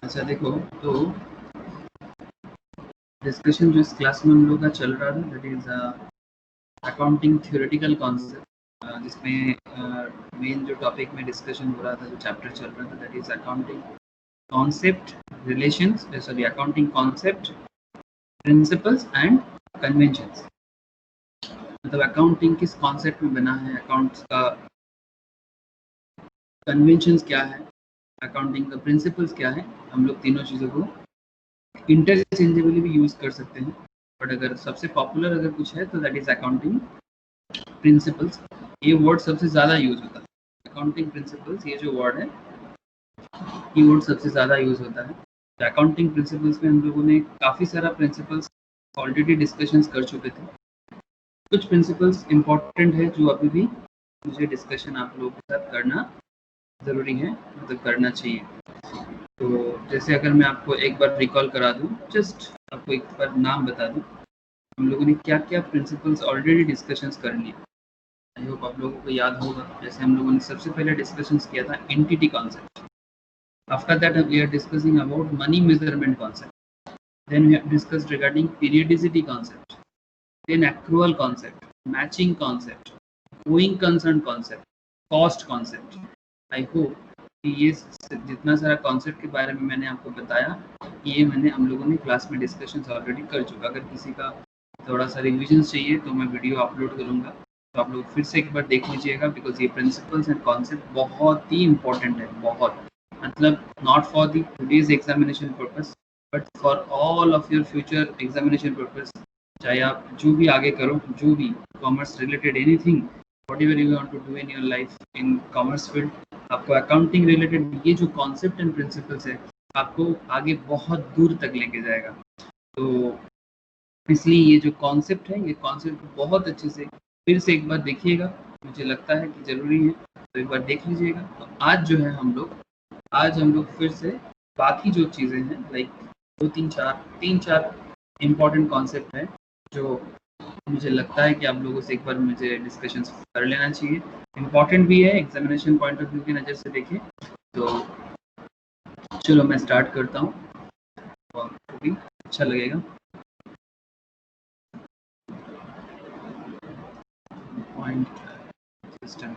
अच्छा देखो, तो डिस्कशन जो इस क्लास में हम लोग का चल रहा था that is accounting theoretical concept, जिसमें मेन जो टॉपिक में डिस्कशन हो रहा था, जो चैप्टर चल रहा था that is accounting concept relations, sorry accounting concept principles and conventions. मतलब अकाउंटिंग किस कॉन्सेप्ट में बना है, अकाउंट्स का कन्वेंशंस क्या है, अकाउंटिंग का प्रिंसिपल्स क्या है। हम लोग तीनों चीज़ों को इंटरचेंजेबली भी यूज़ कर सकते हैं, बट अगर सबसे पॉपुलर अगर कुछ है तो दैट इज अकाउंटिंग प्रिंसिपल्स। ये वर्ड सबसे ज़्यादा यूज होता है, अकाउंटिंग प्रिंसिपल्स, ये जो वर्ड है ये वर्ड सबसे ज़्यादा यूज होता है। अकाउंटिंग प्रिंसिपल्स में हम लोगों ने काफ़ी सारा प्रिंसिपल्स ऑलरेडी डिस्कशंस कर चुके थे। कुछ प्रिंसिपल्स इम्पोर्टेंट है जो अभी भी मुझे डिस्कशन आप लोगों के साथ करना ज़रूरी है, मतलब करना चाहिए। तो जैसे अगर मैं आपको एक बार रिकॉल करा दूं, जस्ट आपको एक बार नाम बता दूं, हम लोगों ने क्या क्या प्रिंसिपल्स ऑलरेडी डिस्कशंस कर लिए। आई होप आप लोगों को याद होगा। जैसे हम लोगों ने सबसे पहले डिस्कशंस किया था entity concept. After that we are discussing about money measurement concept, then we have discussed regarding periodicity concept, then accrual concept, matching concept, going concern concept, cost concept. I hope कि ये जितना सारा concept के बारे में मैंने आपको बताया, ये मैंने हम लोगों ने क्लास में डिस्कशंस ऑलरेडी कर चुका। अगर किसी का थोड़ा सा रिविजन चाहिए तो मैं वीडियो अपलोड करूँगा, तो आप लोग फिर से एक बार देख लीजिएगा, बिकॉज ये प्रिंसिपल्स एंड कॉन्सेप्ट बहुत ही इंपॉर्टेंट है, बहुत, मतलब not for the today's examination purpose but for all of your future examination purpose. चाहे आप जो भी आगे करो, जो भी commerce related anything, whatever you want to do in your life in commerce field, आपको अकाउंटिंग रिलेटेड ये जो कॉन्सेप्ट एंड प्रिंसिपल्स है आपको आगे बहुत दूर तक लेके जाएगा। तो इसलिए ये जो कॉन्सेप्ट है, ये कॉन्सेप्ट बहुत अच्छे से फिर से एक बार देखिएगा, मुझे लगता है कि ज़रूरी है, तो एक बार देख लीजिएगा। तो आज जो है आज हम लोग फिर से बाकी जो चीज़ें हैं, लाइक तीन चार इम्पॉर्टेंट कॉन्सेप्ट है जो मुझे लगता है कि आप लोगों से एक बार मुझे डिस्कशन कर लेना चाहिए। इम्पॉर्टेंट भी है एग्जामिनेशन पॉइंट ऑफ व्यू की नज़र से देखें तो। चलो मैं स्टार्ट करता हूँ, और भी अच्छा लगेगा। पॉइंट सिस्टम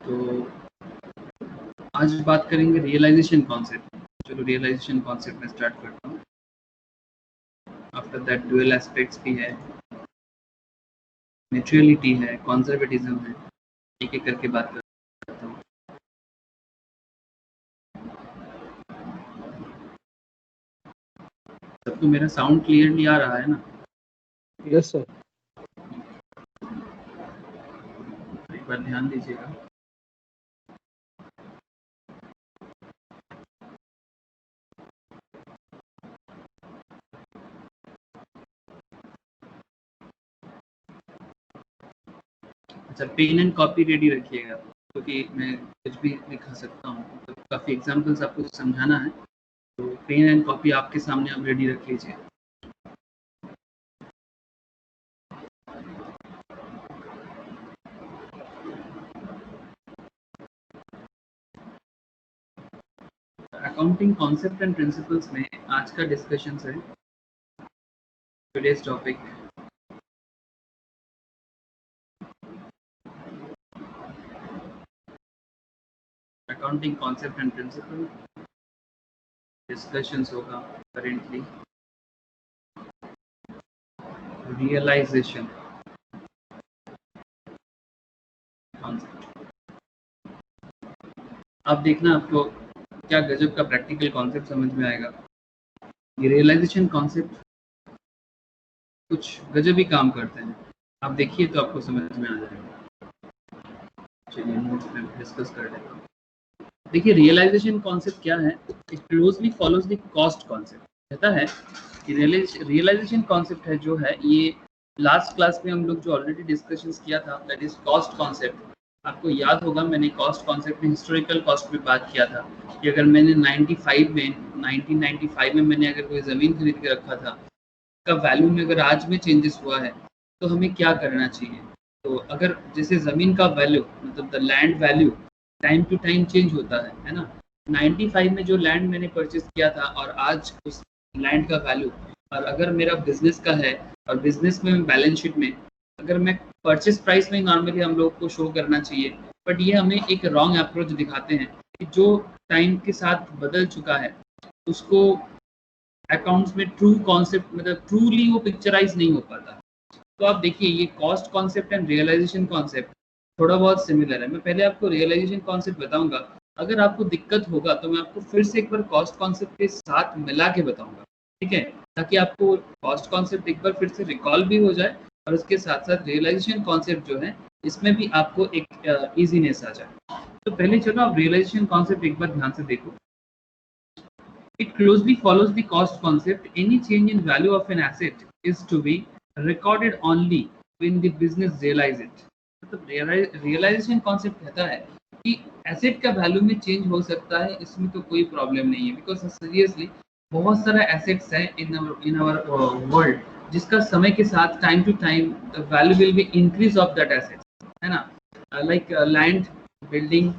तो आज बात करेंगे रियलाइजेशन कॉन्सेप्ट। चलो रियलाइजेशन कॉन्सेप्ट में स्टार्ट करता हूँ। आफ्टर दैट ड्यूअल एस्पेक्ट्स भी है, न्यूट्रलिटी है, कंजर्वेटिज्म है, एक एक करके बात करता हूँ। सबको मेरा साउंड क्लियरली आ रहा है ना? Yes sir. एक बार ध्यान दीजिएगा। अच्छा, पेन एंड कॉपी रेडी रखिएगा, क्योंकि मैं कुछ भी दिखा सकता हूँ, तो काफ़ी एग्जांपल्स आपको समझाना है, तो पेन एंड कॉपी आपके सामने आप रेडी रख लीजिए। अकाउंटिंग कॉन्सेप्ट एंड प्रिंसिपल्स में आज का डिस्कशन है, today's topic accounting concept and principle discussions होगा करेंटली। रियलाइजेशन कॉन्सेप्ट, अब देखना आपको क्या गजब का प्रैक्टिकल कॉन्सेप्ट समझ में आएगा। ये रियलाइजेशन कॉन्सेप्ट कुछ गजब ही काम करते हैं, आप देखिए तो आपको समझ में आ जाएगा। चलिए नोट्स में डिस्कस कर लेते हैं। देखिए रियलाइजेशन कॉन्सेप्ट क्या है, it closely follows the cost concept. कहता है कि रियलाइजेशन कॉन्सेप्ट है जो है, ये लास्ट क्लास में हम लोग जो ऑलरेडी डिस्कशंस किया था दैट इज कॉस्ट कॉन्सेप्ट, आपको याद होगा मैंने कॉस्ट कॉन्सेप्ट में हिस्टोरिकल कॉस्ट पे बात किया था कि अगर मैंने 1995 में मैंने अगर कोई ज़मीन खरीद के रखा था, का वैल्यू में अगर आज में चेंजेस हुआ है तो हमें क्या करना चाहिए। तो अगर जैसे ज़मीन का वैल्यू मतलब the land value time to time change होता है ना। 95 में जो लैंड मैंने परचेज किया था और आज उस लैंड का वैल्यू, और अगर मेरा बिजनेस का है और बिजनेस में बैलेंस शीट में अगर मैं परचेज प्राइस में नॉर्मली हम लोग को शो करना चाहिए, बट ये हमें एक रॉन्ग अप्रोच दिखाते हैं कि जो टाइम के साथ बदल चुका है उसको अकाउंट्स में ट्रू कॉन्सेप्ट मतलब ट्रूली वो पिक्चराइज नहीं हो पाता। तो आप देखिए ये cost concept and realisation concept थोड़ा बहुत सिमिलर है। मैं पहले आपको रियलाइजेशन कॉन्सेप्ट बताऊंगा, अगर आपको दिक्कत होगा तो मैं आपको फिर से एक बार कॉस्ट कॉन्सेप्ट के साथ मिला के बताऊंगा, ठीक है, ताकि आपको कॉस्ट कॉन्सेप्ट एक बार फिर से रिकॉल भी हो जाए और उसके साथ साथ रियलाइजेशन कॉन्सेप्ट जो है इसमें भी आपको एक ईजीनेस आ जाए। तो पहले चलो आप रियलाइजेशन कॉन्सेप्ट एक बार ध्यान से देखो। It closely follows the cost concept. Any change in value of an asset is to be recorded only when the business realize it. मतलब रियलाइजेशन कॉन्सेप्ट कहता है कि एसेट का वैल्यू में चेंज हो सकता है, इसमें तो कोई प्रॉब्लम नहीं है, बिकॉज सीरियसली बहुत सारा एसेट्स है इन आवर वर्ल्ड जिसका समय के साथ time to time the value will be increase of that asset, है ना। लाइक लैंड, बिल्डिंग,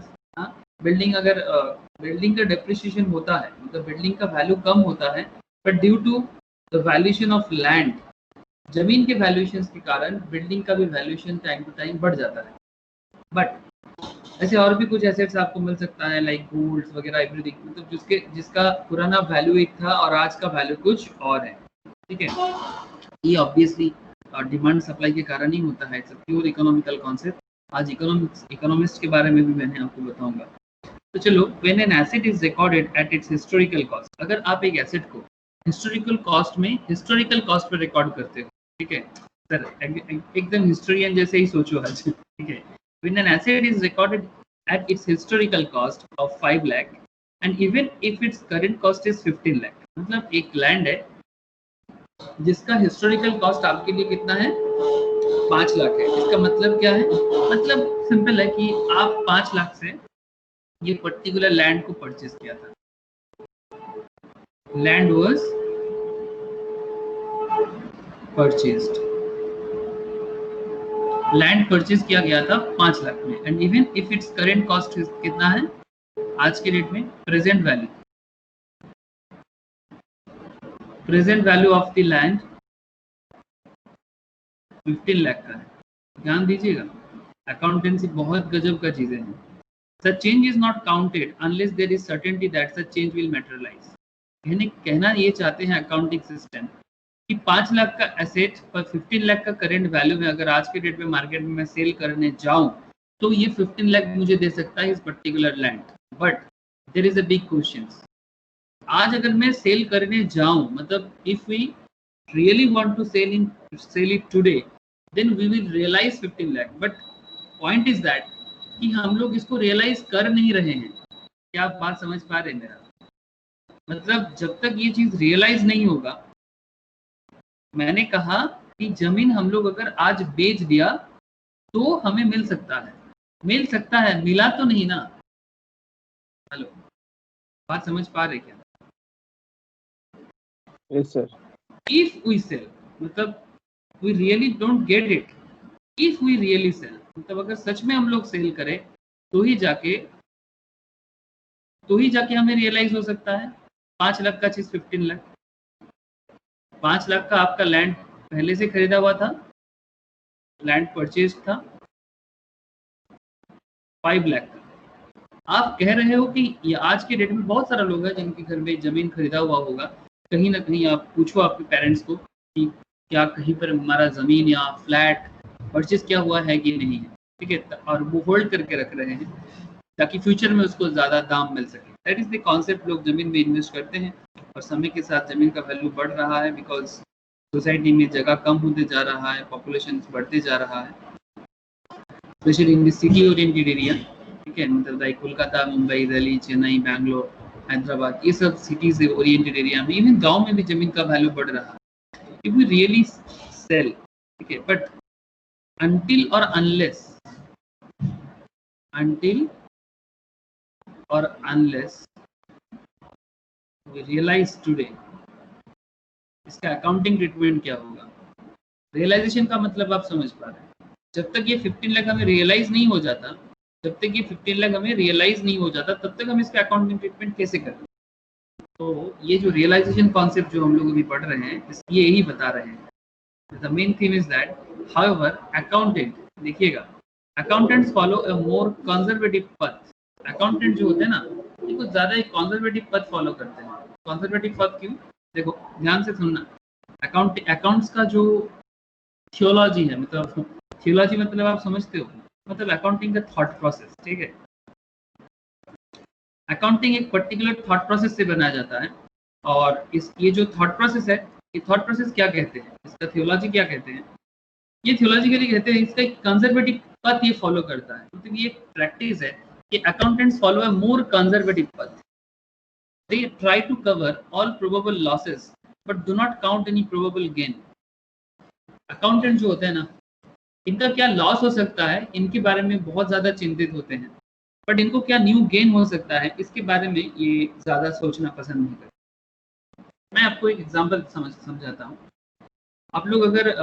बिल्डिंग अगर बिल्डिंग का डेप्रिसिएशन होता है मतलब बिल्डिंग का वैल्यू कम होता है, but due to the valuation of land, जमीन के वैल्यूएशन के कारण बिल्डिंग का भी वैल्यूएशन टाइम टू टाइम बढ़ जाता है। बट ऐसे और भी कुछ एसेट्स आपको मिल सकता है लाइक गोल्ड वगैरह एवरीथिंग, मतलब जिसका पुराना वैल्यू एक था और आज का वैल्यू कुछ और है, ठीक है। ये ऑब्वियसली डिमांड सप्लाई के कारण ही होता है, it's a pure economical concept. आज इकोनॉमिस्ट के बारे में भी मैंने आपको बताऊंगा। तो चलो, when an asset is recorded at its historical cost, अगर आप एक एसेट को हिस्टोरिकल कॉस्ट में हिस्टोरिकल कॉस्ट पे रिकॉर्ड करते हो, ठीक है सर, एकदम हिस्टोरियन जैसे ही सोचो आज, ठीक है। when an asset is recorded at its historical cost of 5 lakh and even if its current cost is 15 lakh, मतलब एक लैंड है जिसका हिस्टोरिकल कॉस्ट आपके लिए कितना है 5 लाख है। इसका मतलब क्या है, मतलब सिंपल है कि आप 5 लाख से ये पर्टिकुलर लैंड को परचेज किया था। Land was purchased, land purchase किया गया था 5 लाख में, and even if it's current cost कितना है आज के डेट में, present value of the land 15 lakh का है। ध्यान दीजिएगा, अकाउंटेंसी बहुत गजब का चीजें हैं। Such change is not counted unless there is certainty that such change will materialize. कहना ये चाहते हैं अकाउंटिंग सिस्टम कि 5 लाख का एसेट पर 15 लाख का करंट वैल्यू में अगर आज के डेट में मार्केट में मैं सेल करने जाऊं तो ये 15 लाख मुझे दे सकता है इस particular land. But there is a big question, आज अगर मैं सेल करने जाऊं मतलब if we really want to sell it today then we will realize 15 lakh, but point is that कि हम लोग इसको रियलाइज कर नहीं रहे हैं। क्या आप बात समझ पा रहे हैं मेरा, मतलब जब तक ये चीज रियलाइज नहीं होगा, मैंने कहा कि जमीन हम लोग अगर आज बेच दिया तो हमें मिल सकता है, मिला तो नहीं ना। हेलो, बात समझ पा रहे क्या? Yes sir. If we sell मतलब we really don't get it, if we really sell मतलब अगर सच में हम लोग सेल करें तो ही जाके हमें रियलाइज हो सकता है। 5 लाख का चीज 15 लाख, 5 लाख का आपका लैंड पहले से खरीदा हुआ था, लैंड परचेज था 5 लाख का। आप कह रहे हो कि ये आज के डेट में बहुत सारा लोग हैं जिनके घर में जमीन खरीदा हुआ होगा, कहीं ना कहीं आप पूछो आपके पेरेंट्स को कि क्या कहीं पर हमारा जमीन या फ्लैट परचेज किया हुआ है कि नहीं है, ठीक है, और वो होल्ड करके रख रहे हैं ताकि फ्यूचर में उसको ज़्यादा दाम मिल सके। That is the concept. लोग ज़मीन में इन्वेस्ट करते हैं और समय के साथ ज़मीन का वैल्यू बढ़ रहा है बिकॉज सोसाइटी में जगह कम होते जा रहा है, पॉपुलेशन बढ़ते जा रहा है, specially in the city oriented area, ठीक है, मतलब लाइक कोलकाता, मुंबई, दिल्ली, चेन्नई, बैंगलोर, हैदराबाद, ये सब सिटीज ओरिएंटेड एरिया में इवन गाँव में भी ज़मीन का वैल्यू बढ़ रहा है। इफ वी रियली सेल, ठीक है, but until or unless until or unless we realize today, इसका अकाउंटिंग ट्रीटमेंट क्या होगा। रियलाइजेशन का मतलब आप समझ पा रहे हैं, जब तक ये 15 लाख हमें रियलाइज नहीं हो जाता, जब तक ये 15 लाख हमें रियलाइज नहीं हो जाता, तब तक हम इसका अकाउंटिंग ट्रीटमेंट कैसे करें। तो ये जो रियलाइजेशन कॉन्सेप्ट जो हम लोग अभी पढ़ रहे हैं, ये यही बता रहे हैं। The main theme is that however accountant, देखिएगा, accountants follow a more conservative path. Accountant जो होते हैं ना, ये कुछ ज्यादा एक कंजर्वेटिव पथ फॉलो करते हैं। कंजर्वेटिव पथ क्यों? देखो ध्यान से सुनना। अकाउंट्स का जो थियोलॉजी है, मतलब थियोलॉजी मतलब आप समझते हो, मतलब अकाउंटिंग का थॉट प्रोसेस, ठीक है। अकाउंटिंग एक पर्टिकुलर थॉट प्रोसेस से बनाया जाता है, और ये जो थॉट प्रोसेस है, ये थॉट प्रोसेस क्या कहते हैं, इसका थियोलॉजी क्या कहते हैं, ये थियोलॉजिकली कहते हैं इसका एक कंजर्वेटिव पथ ये फॉलो करता है। तो ये प्रैक्टिस है कि accountants follow a more conservative path. They try to cover all probable losses but do not count any probable gain. Accountant जो होते हैं ना, इनका क्या लॉस हो सकता है, इनके बारे में बहुत ज्यादा चिंतित होते हैं, बट इनको क्या न्यू गेन हो सकता है, इसके बारे में ये ज्यादा सोचना पसंद नहीं करते। मैं आपको एक एग्जांपल समझाता हूँ। आप लोग अगर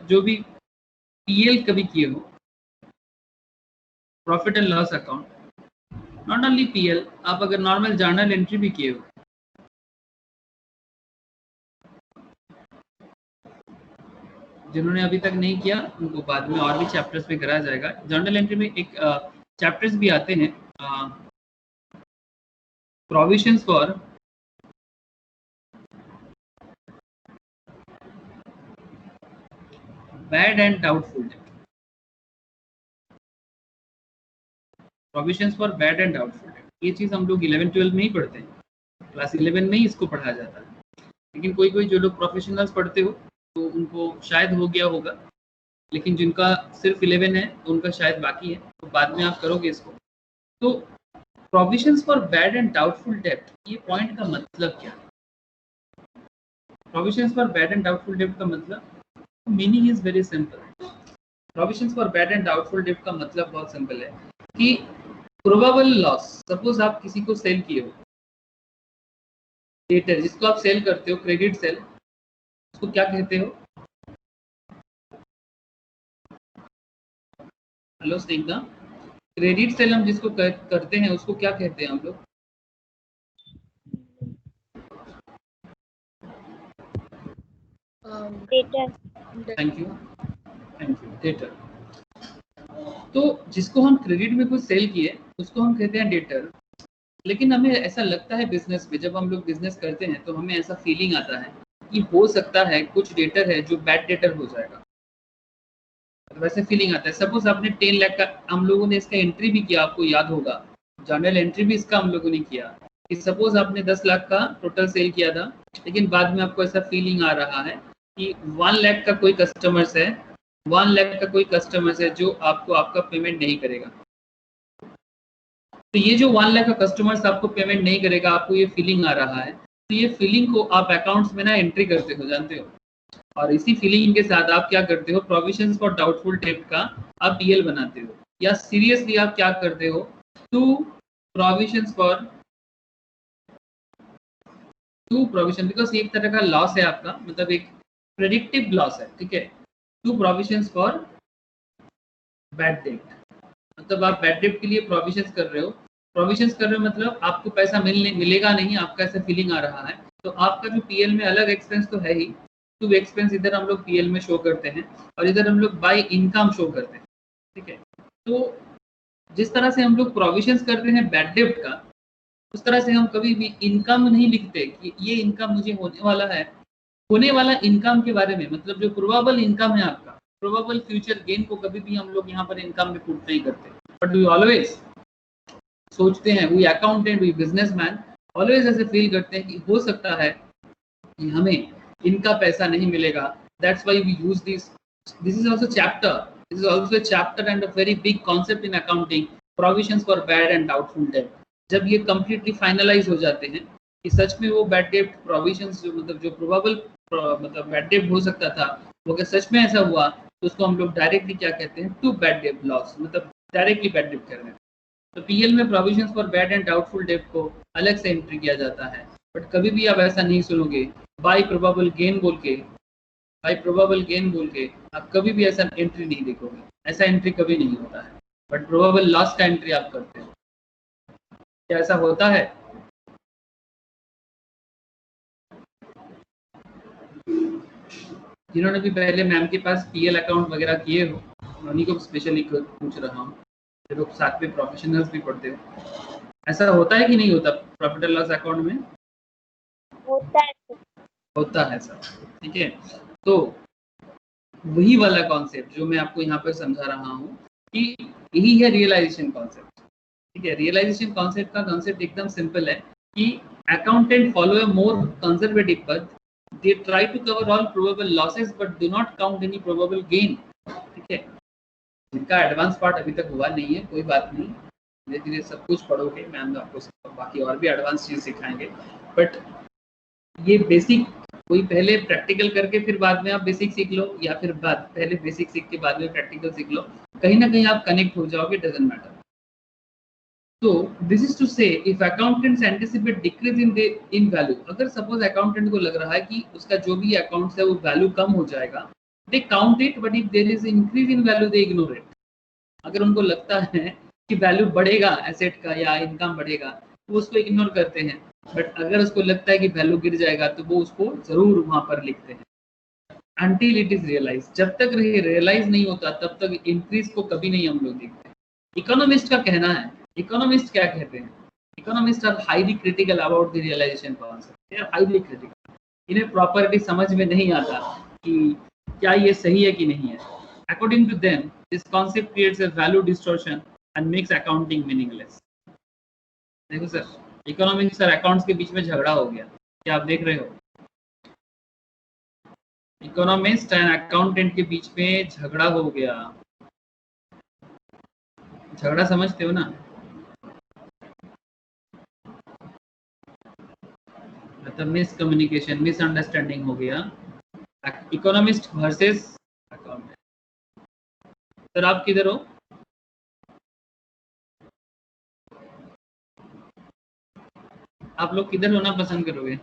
जो भी पीएल कभी किए हो, profit and loss account, not only PL, आप अगर नॉर्मल जर्नल एंट्री भी किए हो, जिन्होंने अभी तक नहीं किया उनको बाद में और भी चैप्टर्स पे कराया जाएगा। जर्नल एंट्री में एक चैप्टर्स भी आते हैं, provisions for bad and doubtful date. Provisions for bad and doubtful date, ये चीज़ हम लोग 11-12 में ही पढ़ते हैं, क्लास 11 में ही इसको पढ़ाया जाता है। लेकिन कोई कोई जो लोग प्रोफेशनल्स पढ़ते हो तो उनको शायद हो गया होगा, लेकिन जिनका सिर्फ 11 है तो उनका शायद बाकी है, तो बाद में आप करोगे इसको। तो provisions for bad and doubtful date, ये पॉइंट का मतलब क्या है? Provisions for bad and doubtful date का मतलब, meaning is very simple. Provisions for bad and doubtful date का मतलब बहुत सिंपल है कि प्रोबेबल लॉस, सपोज आप किसी को सेल किए हो, डेटर जिसको आप सेल करते हो, क्रेडिट सेल, उसको क्या कहते हो? हेलो स्नेहा, क्रेडिट सेल हम जिसको करते हैं उसको क्या कहते हैं हम लोग? डेटर। Thank you, debtor. तो जिसको हम क्रेडिट में कुछ सेल किए उसको हम कहते हैं डेटर। लेकिन हमें ऐसा लगता है बिजनेस में, जब हम लोग बिजनेस करते हैं तो हमें ऐसा फीलिंग आता है कि हो सकता है कुछ डेटर है जो बैड डेटर हो जाएगा, वैसे फीलिंग आता है। सपोज आपने 10 लाख का, हम लोगों ने इसका एंट्री भी किया, आपको याद होगा, जर्नल एंट्री भी इसका हम लोगों ने किया कि सपोज आपने 10 लाख का टोटल सेल किया था, लेकिन बाद में आपको ऐसा फीलिंग आ रहा है कि 1 लाख का कोई कस्टमर्स है, 1 लाख का कोई कस्टमर्स है जो आपको आपका पेमेंट नहीं करेगा। तो ये जो 1 लाख का कस्टमर्स आपको पेमेंट नहीं करेगा, आपको ये फीलिंग आ रहा है, तो ये फीलिंग को आप अकाउंट्स में ना एंट्री करते हो, जानते हो। और इसी फीलिंग के साथ आप क्या करते हो, प्रोविजंस फॉर डाउटफुल डेट का आप पीएल बनाते हो, या सीरियसली आप क्या करते हो, to provisions for to provision, because एक तरह का लॉस है आपका, मतलब एक प्रेडिक्टिव लॉस है, ठीक है। To provisions for bad debt, मतलब आप बैड डेट के लिए प्रोविजंस कर रहे हो। प्रोविजंस कर रहे हो मतलब आपको पैसा मिलेगा नहीं, आपका ऐसा फीलिंग आ रहा है, तो आपका जो पीएल में अलग एक्सपेंस तो है ही, टू एक्सपेंस इधर हम लोग पीएल में शो करते हैं, और इधर हम लोग बाय इनकम शो करते हैं, ठीक है। तो जिस तरह से हम लोग प्रोविजंस करते हैं बैड डेट का, उस तरह से हम कभी भी इनकम नहीं लिखते कि ये इनकम मुझे होने वाला है। होने वाला इनकम के बारे में, मतलब जो प्रोबेबल इनकम है आपका, प्रोबेबल फ्यूचर गेन को कभी भी हम लोग यहाँ पर इनकम में पुट नहीं करते, बट वी ऑलवेज सोचते हैं, we accountant, we businessman always ऐसे फील करते हैं कि हो सकता है कि हमें इनका पैसा नहीं मिलेगा, that's why we use this is also chapter, this is also a chapter and a very big concept in accounting, provisions for bad and doubtful debt. जब ये कंप्लीटली फाइनलाइज हो जाते हैं कि सच में वो बैड डेट प्रोविजंस जो, मतलब जो प्रोबेबल मतलब बैड डेट हो सकता था, वो अगर सच में ऐसा हुआ तो उसको हम लोग डायरेक्टली क्या कहते हैं, टू बैड डेट लॉस, मतलब डायरेक्टली बैड डेट कर रहे हैं। तो पीएल में provisions for bad and doubtful date को अलग से एंट्री किया जाता है, बट कभी भी आप ऐसा नहीं सुनोगे बाय प्रोबेबल गेन बोल के, बाय प्रोबेबल गेन बोल के आप कभी भी ऐसा एंट्री नहीं देखोगे, ऐसा एंट्री कभी नहीं होता है, बट प्रोबेबल लॉस का एंट्री आप करते हो। क्या ऐसा होता है? जिन्होंने भी पहले मैम के पास पीएल अकाउंट वगैरह किए हो, उन्हीं को स्पेशली पूछ रहा हूँ, जो लोग साथ में प्रोफेशनल्स भी पढ़ते हो, ऐसा होता है कि नहीं होता प्रॉफिट एंड लॉस अकाउंट में? होता है सर, ठीक है। तो वही वाला कॉन्सेप्ट जो मैं आपको यहाँ पर समझा रहा हूँ कि यही है रियलाइजेशन कॉन्सेप्ट, ठीक है। रियलाइजेशन कॉन्सेप्ट का कॉन्सेप्ट एकदम सिंपल है कि accountant follow a more conservative path, they try to cover all probable losses but do not count any probable gain, ठीक है। जिनका एडवांस पार्ट अभी तक हुआ नहीं है, कोई बात नहीं, धीरे धीरे सब कुछ पढ़ोगे, मैम आपको बाकी और भी एडवांस चीज सिखाएंगे, बट ये बेसिक कोई पहले प्रैक्टिकल करके फिर बाद में आप बेसिक सीख लो, या फिर पहले बेसिक सीख के बाद में प्रैक्टिकल सीख लो, कहीं ना कहीं आप कनेक्ट हो जाओगे, डजंट मैटर। तो दिस इज टू से if accountants anticipate decrease in value, अगर सपोज अकाउंटेंट को लग रहा है कि उसका जो भी अकाउंट्स है वो वैल्यू कम हो जाएगा, they count it, but if there is increase in value they ignore it. अगर उनको लगता है कि वैल्यू बढ़ेगा एसेट का या इनकम बढ़ेगा तो उसको इग्नोर करते हैं, बट अगर उसको लगता है कि वैल्यू गिर जाएगा तो वो उसको जरूर वहां पर लिखते हैं until it is realized। जब तक रियलाइज नहीं होता तब तक इंक्रीज को कभी नहीं हम लोग देखते। इकोनॉमिस्ट का कहना है, इकोनॉमिस्ट क्या कहते हैं, economist are highly critical about the realization concept, they are highly critical. इन्हें प्रॉपर्टी समझ में नहीं आता कि क्या ये सही है कि नहीं है। According to them this concept creates a value distortion and makes accounting meaningless. देखो सर, इकोनॉमिक्स और अकाउंट्स के बीच में झगड़ा हो गया, क्या आप देख रहे हो? इकोनॉमिस्ट एंड अकाउंटेंट के बीच में झगड़ा हो गया, झगड़ा समझते हो ना? मतलब मिसकम्युनिकेशन, मिसअंडरस्टैंडिंग हो गया, इकोनॉमिस्ट वर्सेस अकाउंटेंट। सर आप किधर हो? आप लोग किधर होना पसंद करोगे?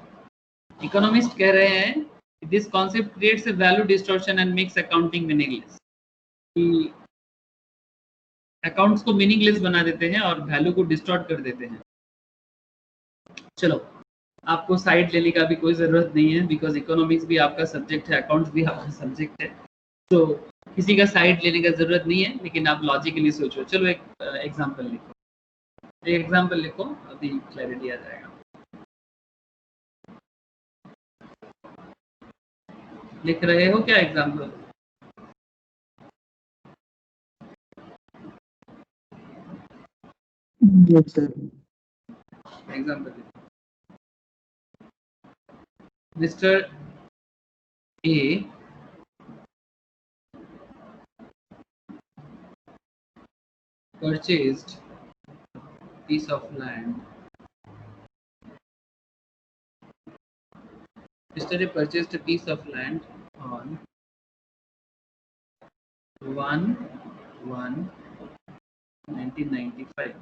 इकोनॉमिस्ट कह रहे हैं this concept creates a value distortion and makes accounting meaningless, कि अकाउंट्स को मीनिंगलेस बना देते हैं और वैल्यू को डिस्टॉर्ट कर देते हैं। चलो, आपको साइड लेने का भी कोई ज़रूरत नहीं है, बिकॉज इकोनॉमिक्स भी आपका सब्जेक्ट है, अकाउंट्स भी आपका सब्जेक्ट है, तो किसी का साइड लेने का ज़रूरत नहीं है, लेकिन आप लॉजिकली सोचो। चलो एक एग्जांपल लिखो, एक एग्जांपल लिखो, अभी क्लैरिटी आ जाएगा। लिख रहे हो क्या एग्जांपल? Yes sir. एग्जांपल लिखो, mister A purchased piece of land. Mr. A purchased a piece of land on 1/1/1995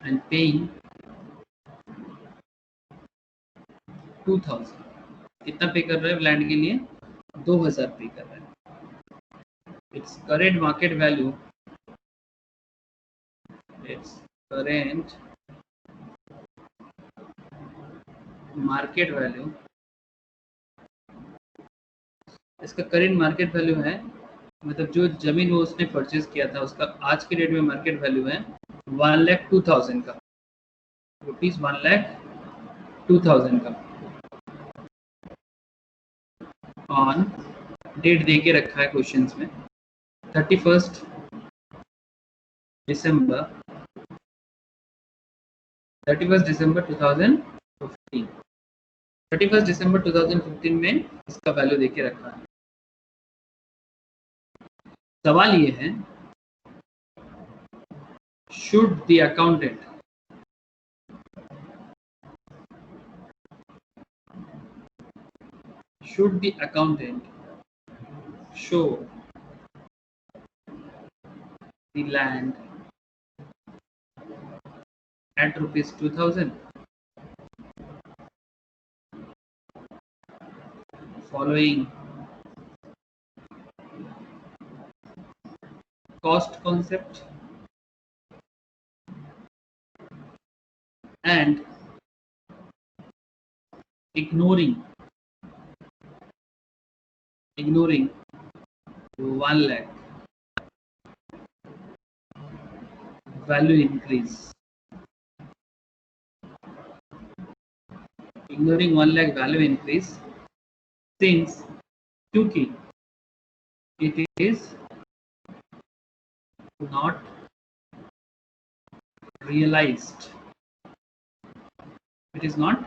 and paying 2000। कितना पे कर रहे हैं लैंड के लिए? 2000 पे कर रहे हैं। Its current market value, its current market value, इसका करेंट मार्केट वैल्यू है, मतलब जो जमीन वो उसने परचेज किया था उसका आज के डेट में मार्केट वैल्यू है 1,02,000 का, रुपीज 1,02,000 का। ऑन डेट दे के रखा है क्वेश्चंस में 31 दिसंबर 2015, 31 दिसंबर 2015 में इसका वैल्यू दे के रखा है। सवाल ये है, should the accountant show the land at rupees 2000 following cost concept and ignoring 1 lakh value increase. Ignoring 1 lakh value increase since क्योंकि it is not realized. It is not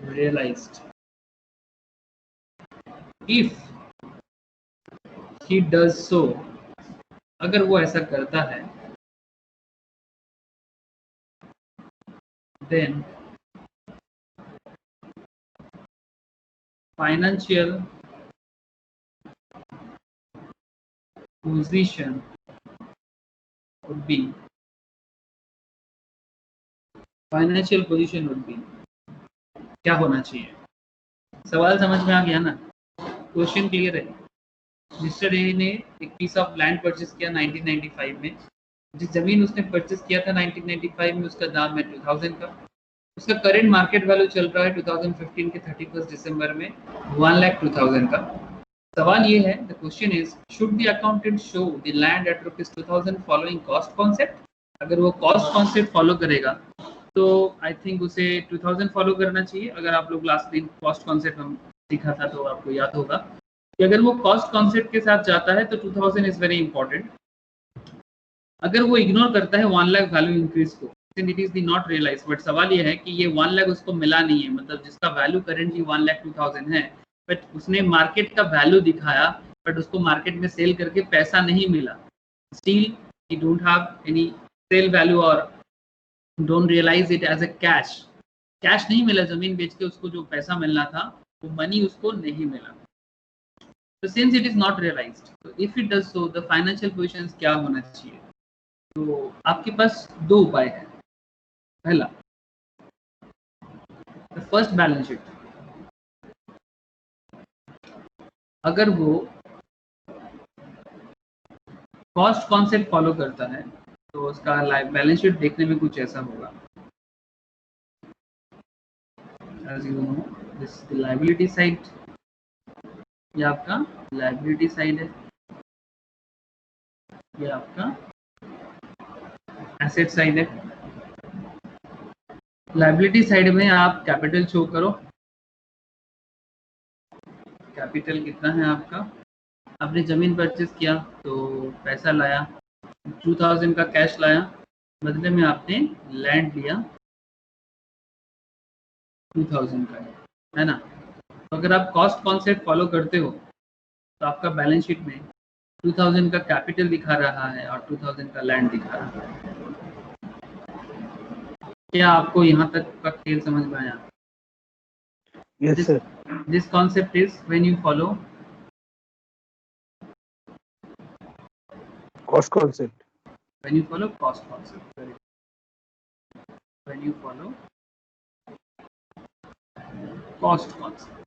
realized. If he does so, अगर वो ऐसा करता है, then financial position would be क्या होना चाहिए? सवाल समझ में आ गया ना? क्वेश्चन क्लियर है? मिस्टर ए ने एक पीस ऑफ लैंड परचेस किया 1995 में. जिस जमीन उसने परचेस किया था 1995 में उसका दाम है 2000 का. उसका करेंट मार्केट वैल्यू चल रहा है 2015 के 31 दिसंबर में 1,02,000 का. सवाल ये है, the question is should the accountant show the land at ₹2000 following cost concept. अगर वो कॉस्ट कॉन्सेप्ट फॉलो करेगा तो आई थिंक उसे 2000 फॉलो करना चाहिए. अगर आप लोग लास्ट दिन कॉस्ट कॉन्सेप्ट हम सीखा था तो आपको याद होगा कि अगर वो कॉस्ट कॉन्सेप्ट के साथ जाता है तो 2000 इज वेरी इंपॉर्टेंट. अगर वो इग्नोर करता है 1 लाख वैल्यू इंक्रीज को, it is not realize. But सवाल ये है कि ये 1 लाख उसको मिला नहीं है, मतलब जिसका वैल्यू करेंटली 1,02,000 है, बट उसने मार्केट का वैल्यू दिखाया, बट उसको मार्केट में सेल करके पैसा नहीं मिला. Still he don't have any sale value और don't realise it as a cash. Cash नहीं मिला, जमीन बेच के उसको जो पैसा मिलना था वो मनी उसको नहीं मिला. तो since it is not realised, तो if it does so the financial position क्या होना चाहिए? तो आपके पास दो उपाय है. पहला, फर्स्ट बैलेंस शीट. अगर वो कॉस्ट कॉन्सेप्ट फॉलो करता है तो उसका बैलेंस शीट देखने में कुछ ऐसा होगा. As you know, this is the liability side. ये आपका लाइबिलिटी साइड है, ये आपका एसेट साइड है. लाइबिलिटी साइड में आप कैपिटल शो करो. कैपिटल कितना है आपका? आपने जमीन परचेस किया तो पैसा लाया, 2000 का कैश लाया, बदले में आपने लैंड लिया 2000 का, है ना? तो अगर आप कॉस्ट कॉन्सेप्ट फॉलो करते हो तो आपका बैलेंस शीट में 2000 का कैपिटल दिखा रहा है और 2000 का लैंड दिखा रहा है. क्या आपको यहाँ तक का खेल समझ में आया? Yes, sir. This concept is when you follow Cost concept. When you follow cost concept. When you follow cost concept.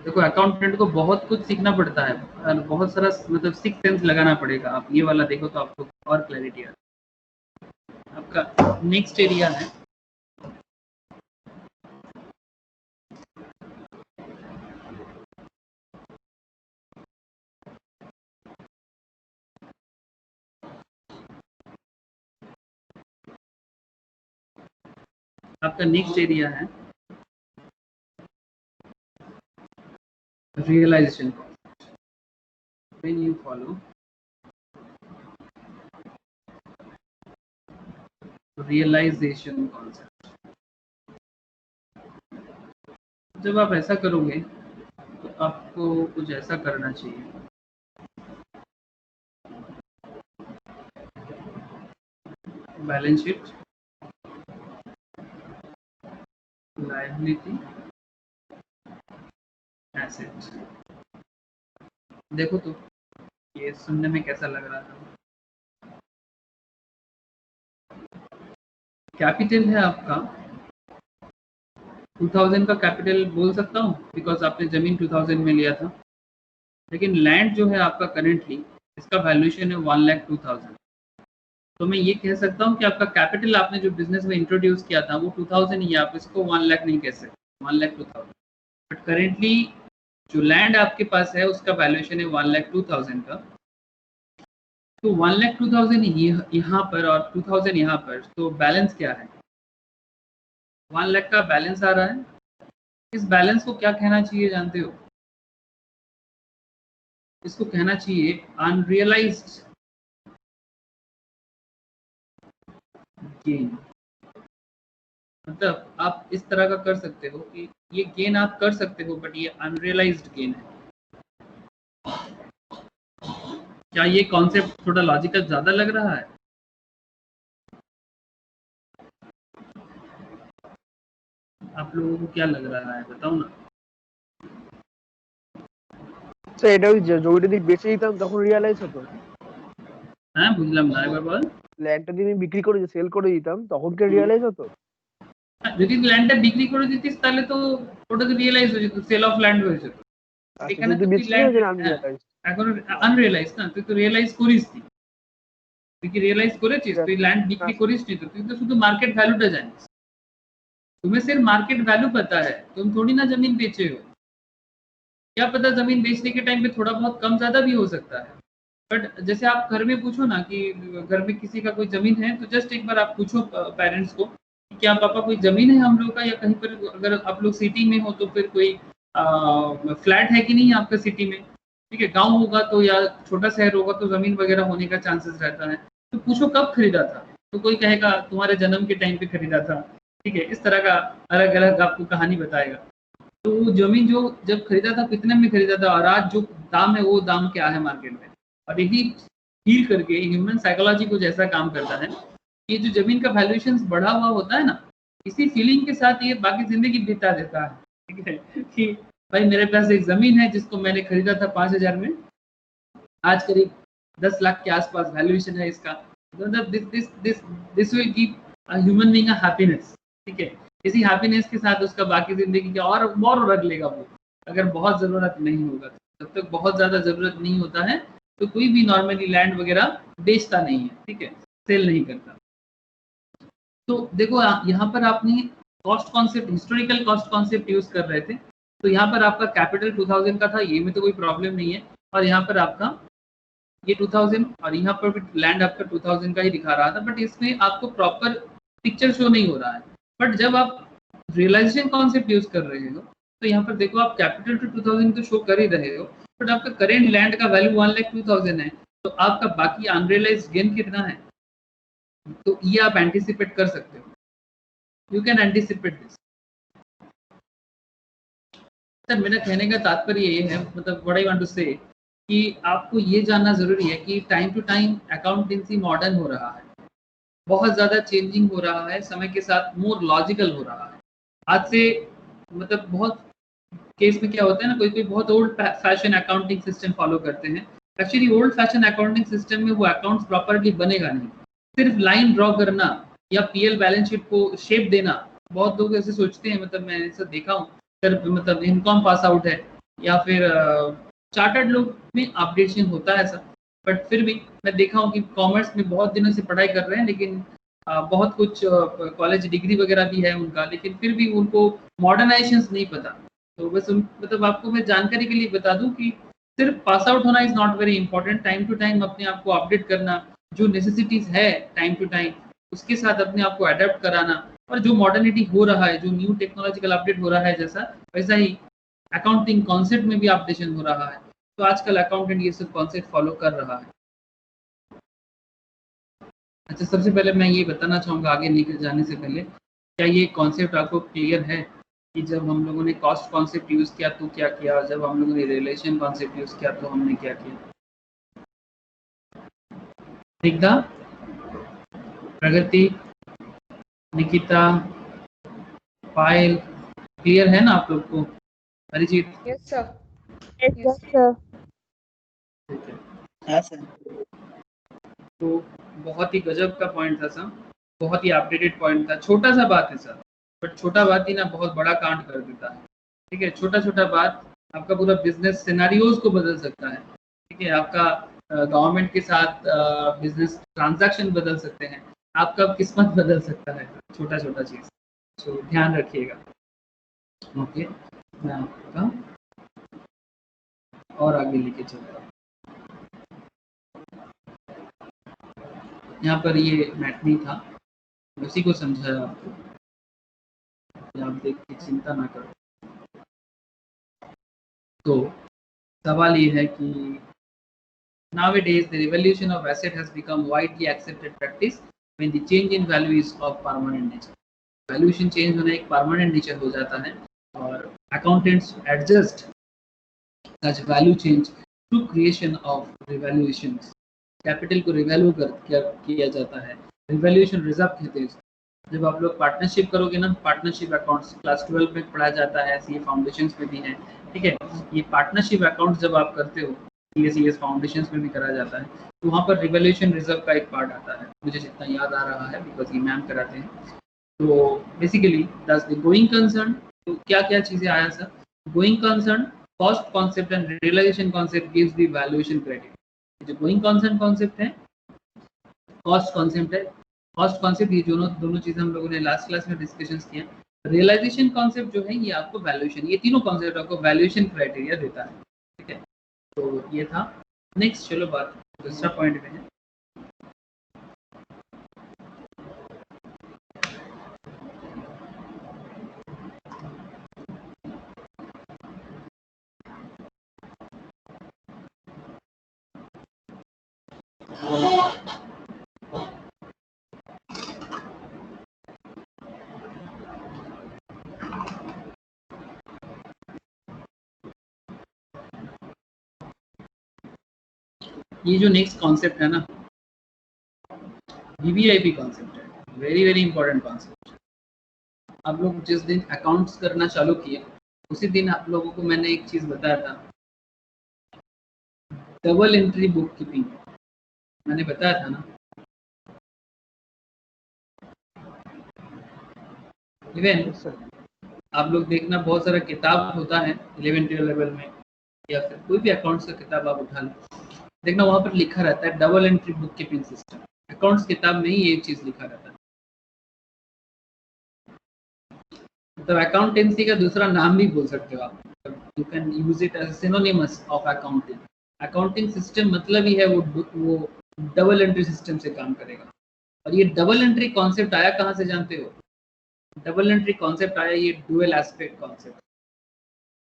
देखो, अकाउंटेंट को बहुत कुछ सीखना पड़ता है और बहुत सारा मतलब सिक्स सेंस लगाना पड़ेगा. आप ये वाला देखो तो आपको और क्लैरिटी आ. आपका नेक्स्ट एरिया है realisation concept. When you follow realisation concept, जब आप ऐसा करोगे तो आपको कुछ ऐसा करना चाहिए. Balance sheet, liability, asset. देखो तो ये सुनने में कैसा लग रहा था? कैपिटल है आपका 2000 का कैपिटल बोल सकता हूँ बिकॉज आपने जमीन 2000 में लिया था, लेकिन लैंड जो है आपका करेंटली इसका वैल्यूएशन है 1,02,000। तो मैं ये कह सकता हूँ कि आपका कैपिटल आपने जो बिजनेस में इंट्रोड्यूस किया था वो 2000 ही, आप इसको 1 लाख नहीं कह सकते, 1,02,000। बट करेंटली जो लैंड आपके पास है उसका वैल्यूएशन है 1,02,000 का। तो 1,02,000 यहाँ पर और 2,000 यहाँ पर, तो बैलेंस क्या है? 1 लाख का बैलेंस आ रहा है। इस बैलेंस को क्या कहना चाहिए जानते हो? इसको कहना चाहिए अनरियलाइज्ड गेन। मतलब आप इस तरह का कर सकते हो कि ये गेन आप कर सकते हो बट ये अनरियलाइज्ड गेन है। क्या ये कॉन्सेप्ट थोड़ा लॉजिकल ज्यादा लग रहा है? आप लोगों को क्या लग रहा है बताओ ना। তো এটা ওই জমিটা যদি বেচে দিতাম তখন রিয়ালাইজ হতো। হ্যাঁ বুঝলাম না, একবার বল। ল্যান্ডটা যদি বিক্রি করে সেল করে দিতাম তখন কি রিয়ালাইজ হতো? যদি ল্যান্ডটা বিক্রি করে দিতিস তাহলে তো ওটা তো রিয়েলাইজ হয়ে যেত, সেল অফ ল্যান্ড হয়ে যেত। এখানে তো তুই ল্যান্ড এখন আনরিয়েলাইজ না, তুই তো রিয়েলাইজ করিস নি। তুই কি রিয়েলাইজ করেছিস? তুই ল্যান্ড বিক্রি করিস নি, তো তুই তো শুধু মার্কেট ভ্যালুটা জানিস। तुम्हें सिर्फ मार्केट वैल्यू पता है, तुम थोड़ी ना जमीन बेचे हो। क्या पता जमीन बेचने के टाइम पे थोड़ा बहुत कम ज्यादा भी हो सकता है। बट जैसे आप घर में पूछो ना कि घर में किसी का कोई जमीन है, तो जस्ट एक बार आप पूछो पेरेंट्स को कि क्या पापा कोई जमीन है हम लोग का, या कहीं पर अगर आप लोग सिटी में हो तो फिर कोई फ्लैट है कि नहीं आपका सिटी में। ठीक है, गांव होगा तो या छोटा शहर होगा तो जमीन वगैरह होने का चांसेस रहता है। तो पूछो कब खरीदा था, तो कोई कहेगा तुम्हारे जन्म के टाइम पे खरीदा था। ठीक है, इस तरह का अलग अलग आपको कहानी बताएगा। तो जमीन जो जब खरीदा था कितने में खरीदा था और आज जो दाम है वो दाम क्या है मार्केट में। और यही फील करके ह्यूमन साइकोलॉजी कुछ ऐसा काम करता है कि जो जमीन का वैल्यूएशन बढ़ा हुआ होता है ना, इसी फीलिंग के साथ ये बाकी जिंदगी बिता देता है। ठीक है कि भाई मेरे पास एक जमीन है जिसको मैंने खरीदा था 5,000 में, आज करीब 10 लाख के आसपास वैल्यूएशन है इसका। मतलब this will give human being a happiness. ठीक है, इसी हैप्पीनेस के साथ उसका बाकी जिंदगी का और रख लेगा वो, अगर बहुत ज़रूरत नहीं होगा। जब तक बहुत ज़्यादा ज़रूरत नहीं होता है तो कोई भी नॉर्मली लैंड वगैरह बेचता नहीं है। ठीक है, सेल नहीं करता। तो देखो यहाँ पर आपने cost concept, historical cost concept use कर रहे थे। तो यहाँ पर आपका कैपिटल 2000 का था, ये में तो कोई प्रॉब्लम नहीं है। और यहाँ पर आपका ये 2000 और यहाँ पर भी लैंड आपका 2000 का ही दिखा रहा था, बट इसमें आपको प्रॉपर पिक्चर शो नहीं हो रहा है। बट जब आप रियलाइजेशन कॉन्सेप्ट यूज कर रहे हो तो यहाँ पर देखो आप कैपिटल टू 2000 तो शो कर ही रहे हो, बट आपका करेंट लैंड का वैल्यू 1,02,000 है। तो आपका बाकी अनरियलाइज गेन कितना है, तो ये आप एंटिसिपेट कर सकते हो। You can anticipate this. Sir मेरा कहने का तात्पर्य ये है, मतलब व्हाट आई वांट टू से, कि आपको ये जानना जरूरी है कि time to time accountancy modern हो रहा है, बहुत ज़्यादा चेंजिंग हो रहा है, समय के साथ मोर लॉजिकल हो रहा है। आज से मतलब बहुत केस में क्या होता है ना, कोई कोई बहुत old fashion accounting system follow करते हैं। Actually old fashion accounting system में वो अकाउंट्स प्रॉपरली बनेगा नहीं। सिर्फ लाइन ड्रॉ करना या पीएल बैलेंस शीट को शेप देना, बहुत लोग ऐसे सोचते हैं, मतलब मैंने ऐसा देखा हूँ, सिर्फ मतलब इनकम पास आउट है या फिर चार्टर्ड लोग में अपडेशन होता है ऐसा। बट फिर भी मैं देखा हूँ कि कॉमर्स में बहुत दिनों से पढ़ाई कर रहे हैं, लेकिन बहुत कुछ कॉलेज डिग्री वगैरह भी है उनका, लेकिन फिर भी उनको मॉडर्नाइजेशन नहीं पता। तो बस मतलब आपको मैं जानकारी के लिए बता दूं कि सिर्फ पास आउट होना is not very important. Time to time अपने आप को अपडेट करना, जो नेसेसिटीज है टाइम टू टाइम उसके साथ अपने आप को अडेप्ट कराना, और जो मॉडर्निटी हो रहा है, जो न्यू टेक्नोलॉजिकल अपडेट हो रहा है जैसा, वैसा ही अकाउंटिंग कॉन्सेप्ट में भी अपडेशन हो रहा है। तो आजकल अकाउंटेंट ये सब कॉन्सेप्ट फॉलो कर रहा है। अच्छा, सबसे पहले मैं ये बताना चाहूँगा आगे निकल जाने से पहले, क्या ये कॉन्सेप्ट आपको क्लियर है कि जब हम लोगों ने कॉस्ट कॉन्सेप्ट यूज़ किया तो क्या किया, जब हम लोगों ने रिलेशन कॉन्सेप्ट यूज़ किया तो हमने क्या किया? स्निग्धा, प्रगति, निकिता, पायल, क्लियर है ना आप लोग को? Arijit? Yes sir. Yes sir. ठीक है। हाँ सर। तो बहुत ही गजब का पॉइंट था सर। बहुत ही अपडेटेड पॉइंट था, छोटा सा बात है सर, बट छोटा बात ही ना बहुत बड़ा कांड कर देता है। ठीक है, छोटा छोटा बात आपका पूरा बिजनेस सिनेरियोज को बदल सकता है। ठीक है, आपका गवर्नमेंट के साथ बिजनेस ट्रांजैक्शन बदल सकते हैं, आपका किस्मत बदल सकता है, छोटा छोटा चीज, तो ध्यान रखिएगा। ओके, मैं आपका और आगे लेके चलता हूँ। यहाँ पर ये मैटनी था, उसी को समझाया आपको, आप देख के चिंता ना करो। तो सवाल ये है कि nowadays the revaluation of asset has become widely accepted practice when the change in value is of permanent nature. Valuation change होना एक परमानेंट नेचर हो जाता है और accountants adjust such value change through creation of revaluation. Capital को revalue किया जाता है, रिवैल्यूएशन रिजर्व कहते हैं। जब आप लोग पार्टनरशिप करोगे ना, पार्टनरशिप अकाउंट्स क्लास 12 में पढ़ाया जाता है, सीए फाउंडेशंस में भी है। ठीक है, ये पार्टनरशिप अकाउंट्स जब आप करते हो, सीएस फाउंडेशंस में भी करा जाता है, तो वहाँ पर रिवैल्यूएशन रिजर्व का एक पार्ट आता है, मुझे जितना याद आ रहा है बिकॉज ये मैम कराते हैं। तो basically that's the going concern. तो क्या क्या चीजें आया sir? Going concern, cost concept and realisation concept gives the valuation criteria. जो गोइंग कंसर्न कॉन्सेप्ट है, कॉस्ट कॉन्सेप्ट है, कॉस्ट कॉन्सेप्ट, ये दोनों चीजें हम लोगों ने लास्ट क्लास में डिस्कशन किया। रियलाइजेशन कॉन्सेप्ट जो है ये आपको वैल्यूएशन, ये तीनों कॉन्सेप्ट आपको वैल्यूएशन क्राइटेरिया देता है। ठीक है, तो ये था। नेक्स्ट चलो बात दूसरा पॉइंट में है। ये जो नेक्स्ट कॉन्सेप्ट है ना, वीवीआईपी कॉन्सेप्ट है, वेरी वेरी इंपॉर्टेंट कॉन्सेप्ट। आप लोग जिस दिन अकाउंट्स करना चालू किए उसी दिन आप लोगों को मैंने एक चीज बताया था, डबल एंट्री बुक कीपिंग, मैंने बताया था ना। इवन आप लोग देखना, बहुत सारा किताब होता है 11-12 लेवल में, या फिर कोई भी अकाउंट्स का किताब आप उठा लो, देखना वहां पर लिखा रहता है double entry book keeping system. Accounts किताब में ही ये चीज लिखा रहता है। मतलब अकाउंटेंसी का दूसरा नाम भी बोल सकते हो आप, you can use it as synonymous of accounting. Accounting system मतलब ही है वो डबल एंट्री सिस्टम से काम करेगा। और ये डबल एंट्री कॉन्सेप्ट आया कहाँ से जानते हो? डबल एंट्री कॉन्सेप्ट आया ये डुअल एस्पेक्ट कॉन्सेप्ट।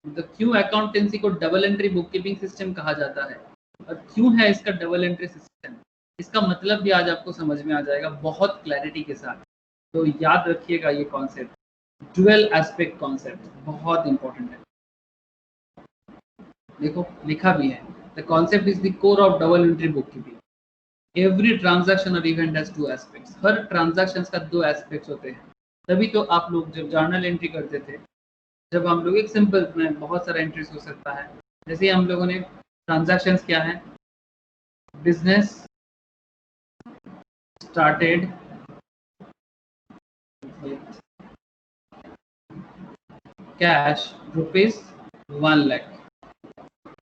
मतलब क्यों अकाउंटेंसी को double entry book keeping system कहा जाता है और क्यों है इसका डबल एंट्री सिस्टम, इसका मतलब भी आज आपको समझ में आ जाएगा बहुत क्लैरिटी के साथ। तो याद रखिएगा ये कॉन्सेप्ट, डुअल एस्पेक्ट कॉन्सेप्ट बहुत इंपॉर्टेंट है। देखो लिखा भी है, the concept is the core of double entry book keeping. Every transaction और इवेंट हैज टू एस्पेक्ट्स। हर ट्रांजैक्शन का दो एस्पेक्ट्स होते हैं। तभी तो आप लोग जब जर्नल एंट्री करते थे, जब हम लोग एक सिंपल में बहुत सारा एंट्रीज हो सकता है, जैसे हम लोगों ने ट्रांजैक्शंस क्या है, बिजनेस स्टार्टेड कैश ₹1 लाख।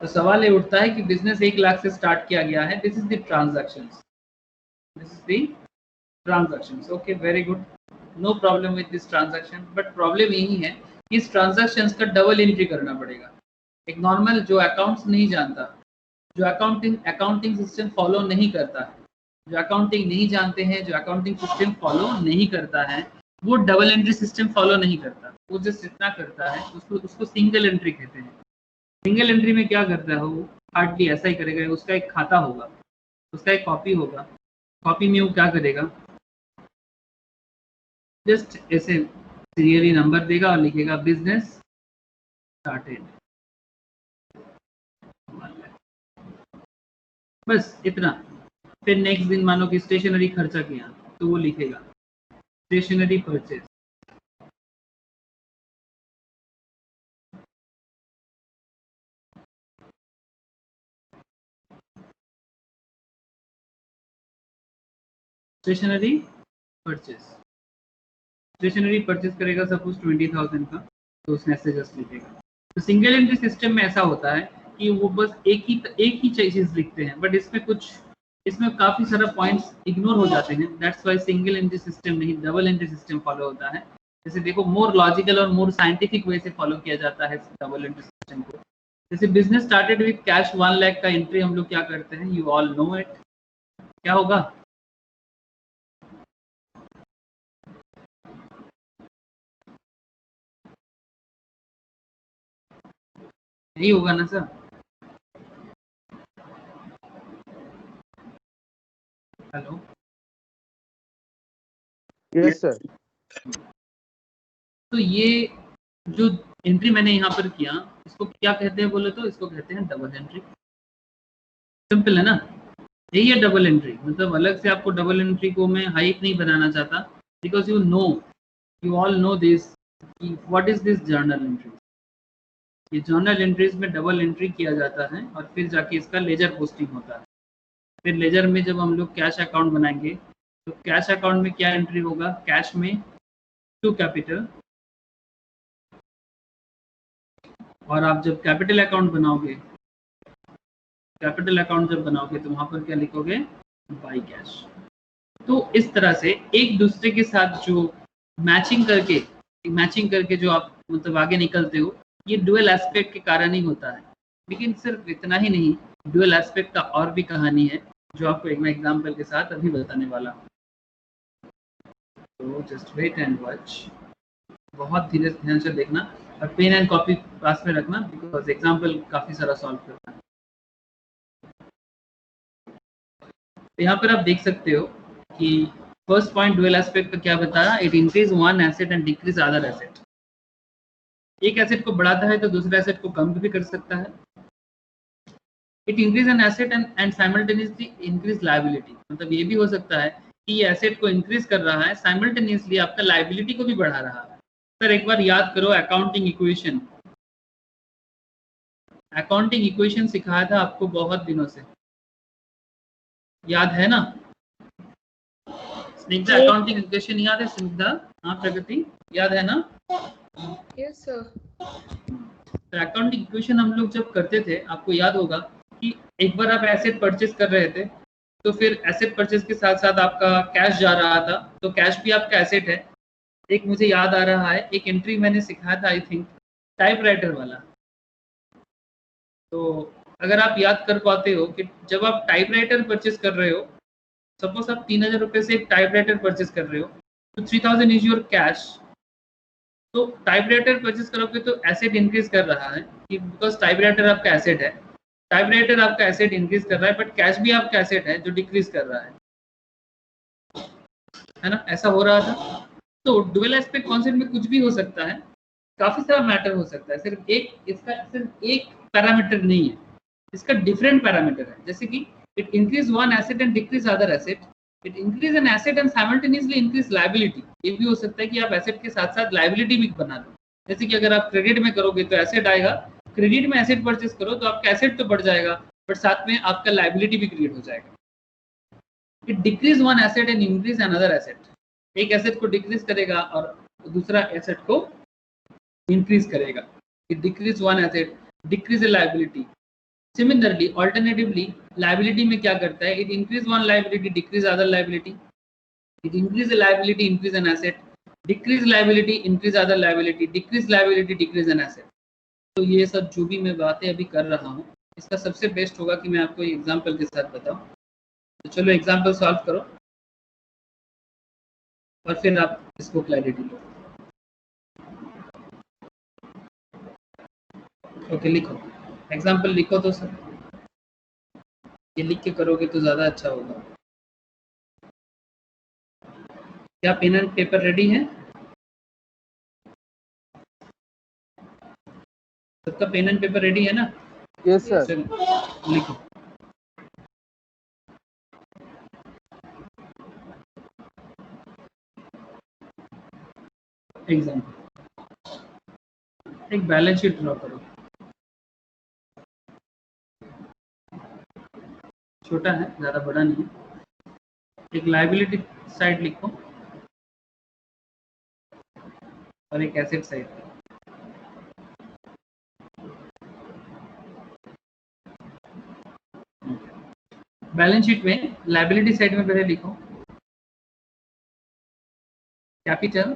तो सवाल ये उठता है कि बिजनेस 1 लाख से स्टार्ट किया गया है, this is the transactions, this is the transactions. Okay, very good, no problem with this transaction. But problem यही है कि इस ट्रांजैक्शंस का डबल एंट्री करना पड़ेगा। एक नॉर्मल जो अकाउंट्स नहीं जानता, जो अकाउंटिंग सिस्टम फॉलो नहीं करता है, जो अकाउंटिंग नहीं जानते हैं, जो अकाउंटिंग सिस्टम फॉलो नहीं करता है, वो डबल एंट्री सिस्टम फॉलो नहीं करता। वो जो जितना करता है उसको सिंगल एंट्री कहते हैं। सिंगल एंट्री में क्या करता है वो, हार्डली ऐसा ही करेगा, उसका एक खाता होगा, उसका एक कॉपी होगा, कॉपी में वो क्या करेगा, जस्ट ऐसे सीरियली नंबर देगा और लिखेगा बिजनेस स्टार्टेड, बस इतना। फिर नेक्स्ट दिन मानो कि स्टेशनरी खर्चा किया तो वो लिखेगा stationery purchase. Stationery purchase, stationery purchase करेगा सपोज 20,000 का, तो उसने ऐसे जस्ट लिखेगा। तो सिंगल एंट्री सिस्टम में ऐसा होता है कि वो बस एक ही चीज लिखते हैं, बट इसमें काफी सारा पॉइंट्स इग्नोर हो जाते हैं। That's why single entry system नहीं डबल एंट्री सिस्टम फॉलो होता है। जैसे देखो, मोर लॉजिकल और मोर साइंटिफिक वे से फॉलो किया जाता है डबल एंट्री सिस्टम को। जैसे business started with cash 1 lakh का एंट्री हम लोग क्या करते हैं, यू ऑल नो इट, क्या होगा? यही होगा ना सर? Hello, yes sir. तो ये जो एंट्री मैंने यहाँ पर किया, इसको क्या कहते हैं बोले तो इसको कहते हैं डबल एंट्री। सिंपल है ना? यही है डबल एंट्री। मतलब अलग से आपको डबल एंट्री को मैं हाइप नहीं बनाना चाहता, because you all know this what is this journal entry. ये जर्नल एंट्रीज में डबल एंट्री किया जाता है और फिर जाके इसका लेजर पोस्टिंग होता है। फिर लेजर में जब हम लोग कैश अकाउंट बनाएंगे, तो कैश अकाउंट में क्या एंट्री होगा? कैश में टू कैपिटल, और आप जब कैपिटल अकाउंट बनाओगे तो वहां पर क्या लिखोगे? By cash. तो इस तरह से एक दूसरे के साथ जो मैचिंग करके जो आप मतलब आगे निकलते हो, ये डुअल एस्पेक्ट के कारण ही होता है। लेकिन सिर्फ इतना ही नहीं, डुअल एस्पेक्ट का और भी कहानी है, जो आपको एक मैं एग्जांपल के साथ अभी बताने वाला हूँ। तो जस्ट वेट एंड वॉच, बहुत धीरे ध्यान से देखना और पेन एंड कॉपी पास में रखना, बिकॉज एग्जाम्पल काफी सारा सॉल्व करना है। तो यहाँ पर आप देख सकते हो कि फर्स्ट पॉइंट डुअल एस्पेक्ट का क्या बताया, it increase one asset and decrease other asset. एक एसेट को बढ़ाता है तो दूसरे एसेट को कम भी कर सकता है। It increase an asset and simultaneously increase liability. मतलब ये भी हो सकता है कि ये एसेट को इंक्रीज कर रहा है, साइमल्टेनियसली आपका लायबिलिटी को भी बढ़ा रहा है। सर एक बार याद करो, अकाउंटिंग इक्वेशन सिखाया था आपको बहुत दिनों से, याद है ना? स्निग्धा, अकाउंटिंग इक्वेशन याद है स्निग्धा? हाँ प्रगति, याद है ना? Yes sir. तो अकाउंटिंग इक्वेशन हम लोग जब करते थे, आपको याद होगा कि एक बार आप एसेट परचेज कर रहे थे, तो फिर एसेट परचेज के साथ साथ आपका कैश जा रहा था, तो कैश भी आपका एसेट है। एक मुझे याद आ रहा है, एक एंट्री मैंने सिखाया था, आई थिंक टाइपराइटर वाला। तो अगर आप याद कर पाते हो कि जब आप टाइपराइटर परचेज कर रहे हो, सपोज आप 3,000 रुपये से एक टाइपराइटर परचेज कर रहे हो, तो 3,000 इज योर कैश। तो टाइपराइटर परचेज करोगे तो एसेट इंक्रीज कर रहा है, कि बिकॉज टाइपराइटर आपका एसेट है, टाइपराइटर आपका एसेट इंक्रीज कर रहा है, बट कैश भी आपका एसेट है जो डिक्रीज कर रहा है ना? ऐसा हो रहा था। तो डुअल एस्पेक्ट कॉन्सेप्ट में कुछ भी हो सकता है, काफी सारा मैटर हो सकता है, सिर्फ एक पैरामीटर नहीं है, इसका डिफरेंट पैरामीटर है। जैसे कि it increase one asset and decrease other asset, it increase an asset and simultaneously increase liability. ये भी हो सकता है कि आप एसेट के साथ साथ लायबिलिटी भी बना दो। जैसे कि अगर आप क्रेडिट में करोगे तो एसेट आएगा, क्रेडिट में एसेट परचेज करो तो आपका एसेट तो बढ़ जाएगा, बट साथ में आपका लायबिलिटी भी क्रिएट हो जाएगा। It decrease one asset and increase another asset, एक एसेट को डिक्रीज करेगा और दूसरा एसेट को इंक्रीज करेगा। It decrease one asset, decrease A liability. Similarly alternatively liability में क्या करता है, it increase one liability, decrease other liability, it increase A liability, increase an asset, decrease liability, increase other liability, decrease liability, decrease an asset. तो ये सब जो भी मैं बातें अभी कर रहा हूँ, इसका सबसे बेस्ट होगा कि मैं आपको एग्जाम्पल के साथ बताऊँ। तो चलो एग्जाम्पल सॉल्व करो और फिर आप इसको क्लैरिटी लो। ओके लिखो, एग्जाम्पल लिखो तो सर, ये लिख के करोगे तो ज़्यादा अच्छा होगा। क्या पेन एंड पेपर रेडी है? सबका पेन एंड पेपर रेडी है ना? Yes sir. चलो लिखो। एग्जाम्पल, एक बैलेंस शीट ड्रॉ करो, छोटा है, ज़्यादा बड़ा नहीं है। एक लायबिलिटी साइड लिखो, और एक एसेट साइड पे। बैलेंस शीट में लायबिलिटी साइड में पहले लिखो कैपिटल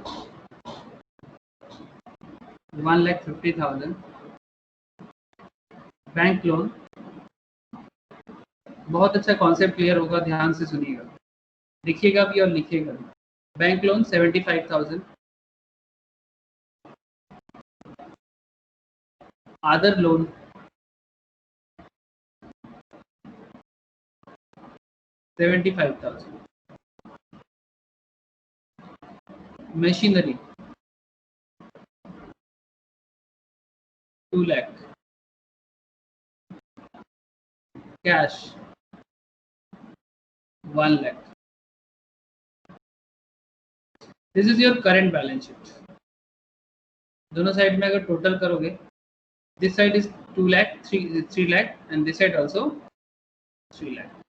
1,50,000, बैंक लोन। बहुत अच्छा कॉन्सेप्ट क्लियर होगा, ध्यान से सुनिएगा, लिखिएगा भी और लिखिएगा भी। Bank loan 75,000, other loan 75,000, machinery 2 lakh, cash 1 lakh। This is your current balance sheet. दोनों साइड में अगर टोटल करोगे, this side is 2 lakh, 3 lakh and this side also 3 lakh।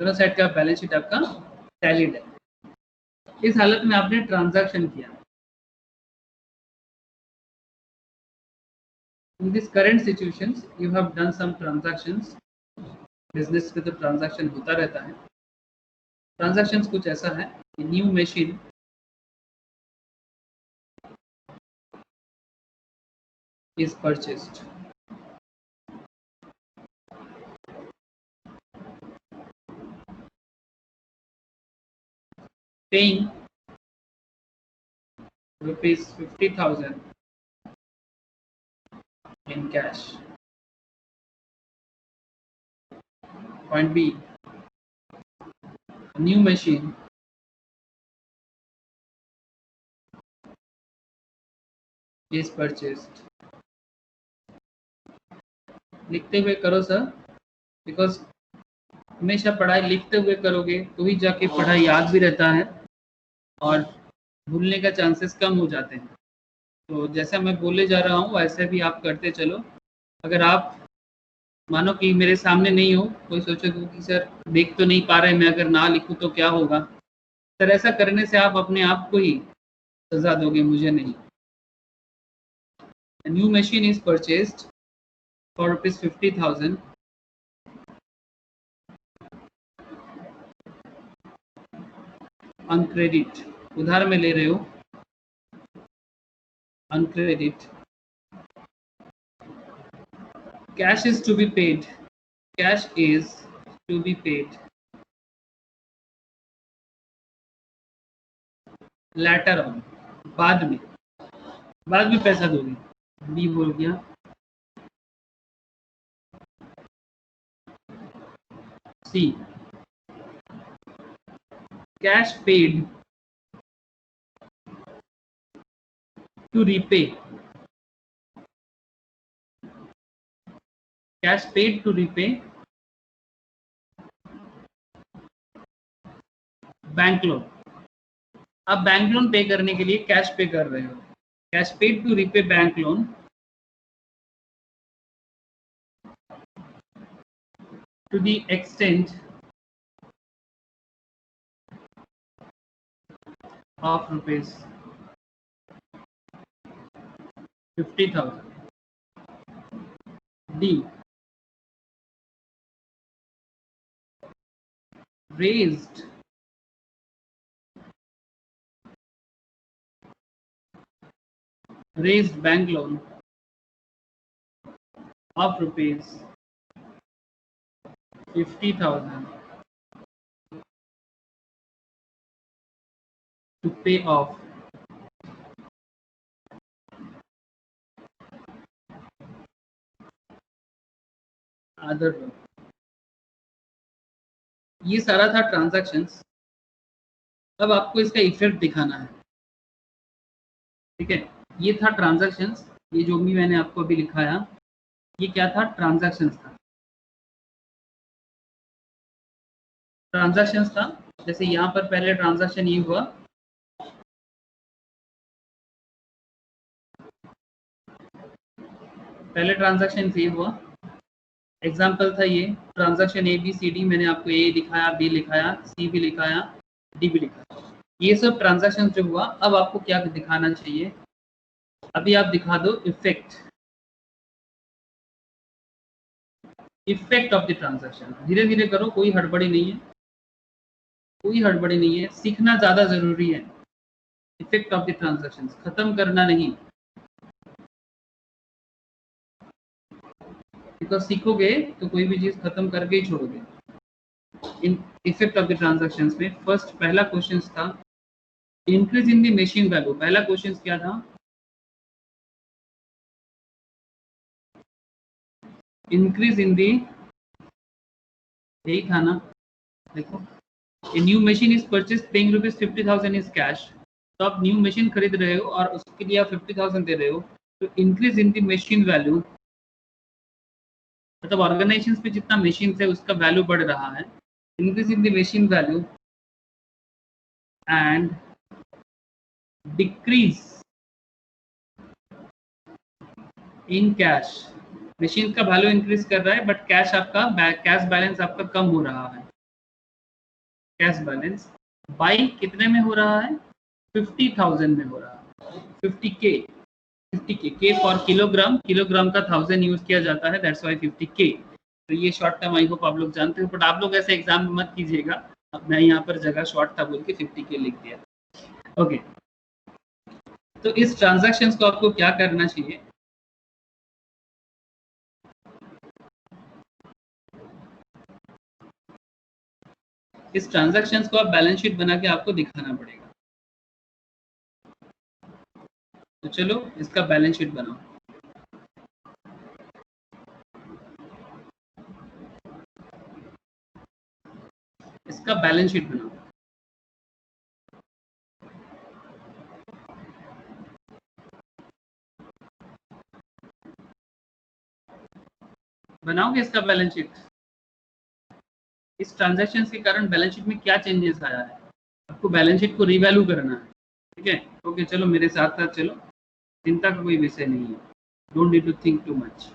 दोनों साइड का बैलेंस शीट आपका टैलीड है। इस हालत में आपने ट्रांजैक्शन किया। In this current situations, you have done some transactions. Business में तो ट्रांजैक्शन होता रहता है। ट्रांजैक्शंस कुछ ऐसा है कि new machine is purchased. Paying rupees 50,000 in cash. Point B, a new machine is purchased. लिखते हुए करो सर, बिकॉज हमेशा पढ़ाई लिखते हुए करोगे तो ही जाके पढ़ाई याद भी रहता है और भूलने का चांसेस कम हो जाते हैं। तो जैसा मैं बोले जा रहा हूँ वैसे भी आप करते चलो। अगर आप मानो कि मेरे सामने नहीं हो, कोई सोचोगे कि सर देख तो नहीं पा रहे, मैं अगर ना लिखूँ तो क्या होगा, सर ऐसा करने से आप अपने आप को ही सजा दोगे, मुझे नहीं। A new machine is purchased for rupees 50,000 on credit। उधार में ले रहे हो, on credit। Cash is to be paid, cash is to be paid later on, बाद में पैसा दोगे। बी बोल गया। C, cash paid to repay, cash paid to repay bank loan. आप बैंक लोन पे करने के लिए कैश पे कर रहे हो, cash paid to repay bank loan to the extent of rupees 50,000। D, raised bank loan of rupees 50,000 to pay off other loan। ये सारा था ट्रांजैक्शंस। अब आपको इसका इफेक्ट दिखाना है, ठीक है। ये था ट्रांजैक्शंस, ये जो भी मैंने आपको अभी लिखाया ये क्या था, ट्रांजैक्शंस था। ट्रांजैक्शंस था, जैसे यहाँ पर पहले ट्रांजैक्शन ये हुआ, पहले ट्रांजैक्शन ये हुआ, एग्जाम्पल था ये ट्रांजैक्शन ABCD। मैंने आपको A लिखाया, B लिखाया, C भी लिखाया, D भी लिखाया। ये सब ट्रांजैक्शन जो हुआ, अब आपको क्या दिखाना चाहिए, अभी आप दिखा दो इफेक्ट ऑफ द ट्रांजैक्शन। धीरे धीरे करो, कोई हड़बड़ी नहीं है, कोई हड़बड़ी नहीं है, सीखना ज्यादा जरूरी है। इफेक्ट ऑफ द ट्रांजैक्शन, खत्म करना नहीं, बिकॉज सीखोगे तो कोई भी चीज खत्म करके ही छोड़ोगे। In effect of the transactions में फर्स्ट पहला क्वेश्चन था increase in the machine value. पहला क्वेश्चन क्या था, इंक्रीज इन दी, यही था ना, देखो a new machine is purchase paying ₹50,000 is cash. तो आप न्यू मशीन खरीद रहे हो और उसके लिए आप 50,000 दे रहे हो, तो increase in the machine value, मतलब ऑर्गेनाइजेशन पे जितना मशीन है उसका वैल्यू बढ़ रहा है। Increase in the machine value and decrease in cash. Machine का वैल्यू इंक्रीज कर रहा है बट कैश आपका कैश बैलेंस आपका कम हो रहा है। कैश बैलेंस बाई कितने में हो रहा है, 50,000 में हो रहा है। 50K के फॉर किलोग्राम, किलोग्राम का 1000 यूज किया जाता है, दैट्स व्हाई 50K। तो ये शॉर्ट टर्म आई होप आप लोग जानते हो, बट आप लोग ऐसे एग्जाम में मत कीजिएगा। अब मैं यहाँ पर जगह शॉर्ट था बोल के 50K लिख दिया। ओके, तो इस ट्रांजैक्शंस को आपको क्या करना चाहिए, इस ट्रांजैक्शंस को आप बैलेंस शीट बना के आपको दिखाना पड़ेगा। तो चलो इसका बैलेंस शीट बनाओ। इसका बैलेंस शीट बनाओ। बनाओगे इसका बैलेंस शीट? इस ट्रांजैक्शन के कारण बैलेंस शीट में क्या चेंजेस आया है, आपको बैलेंस शीट को रिवैल्यू करना है। ठीक है, ओके, चलो मेरे साथ साथ चलो, चिंता का कोई विषय नहीं है, don't need to think too much.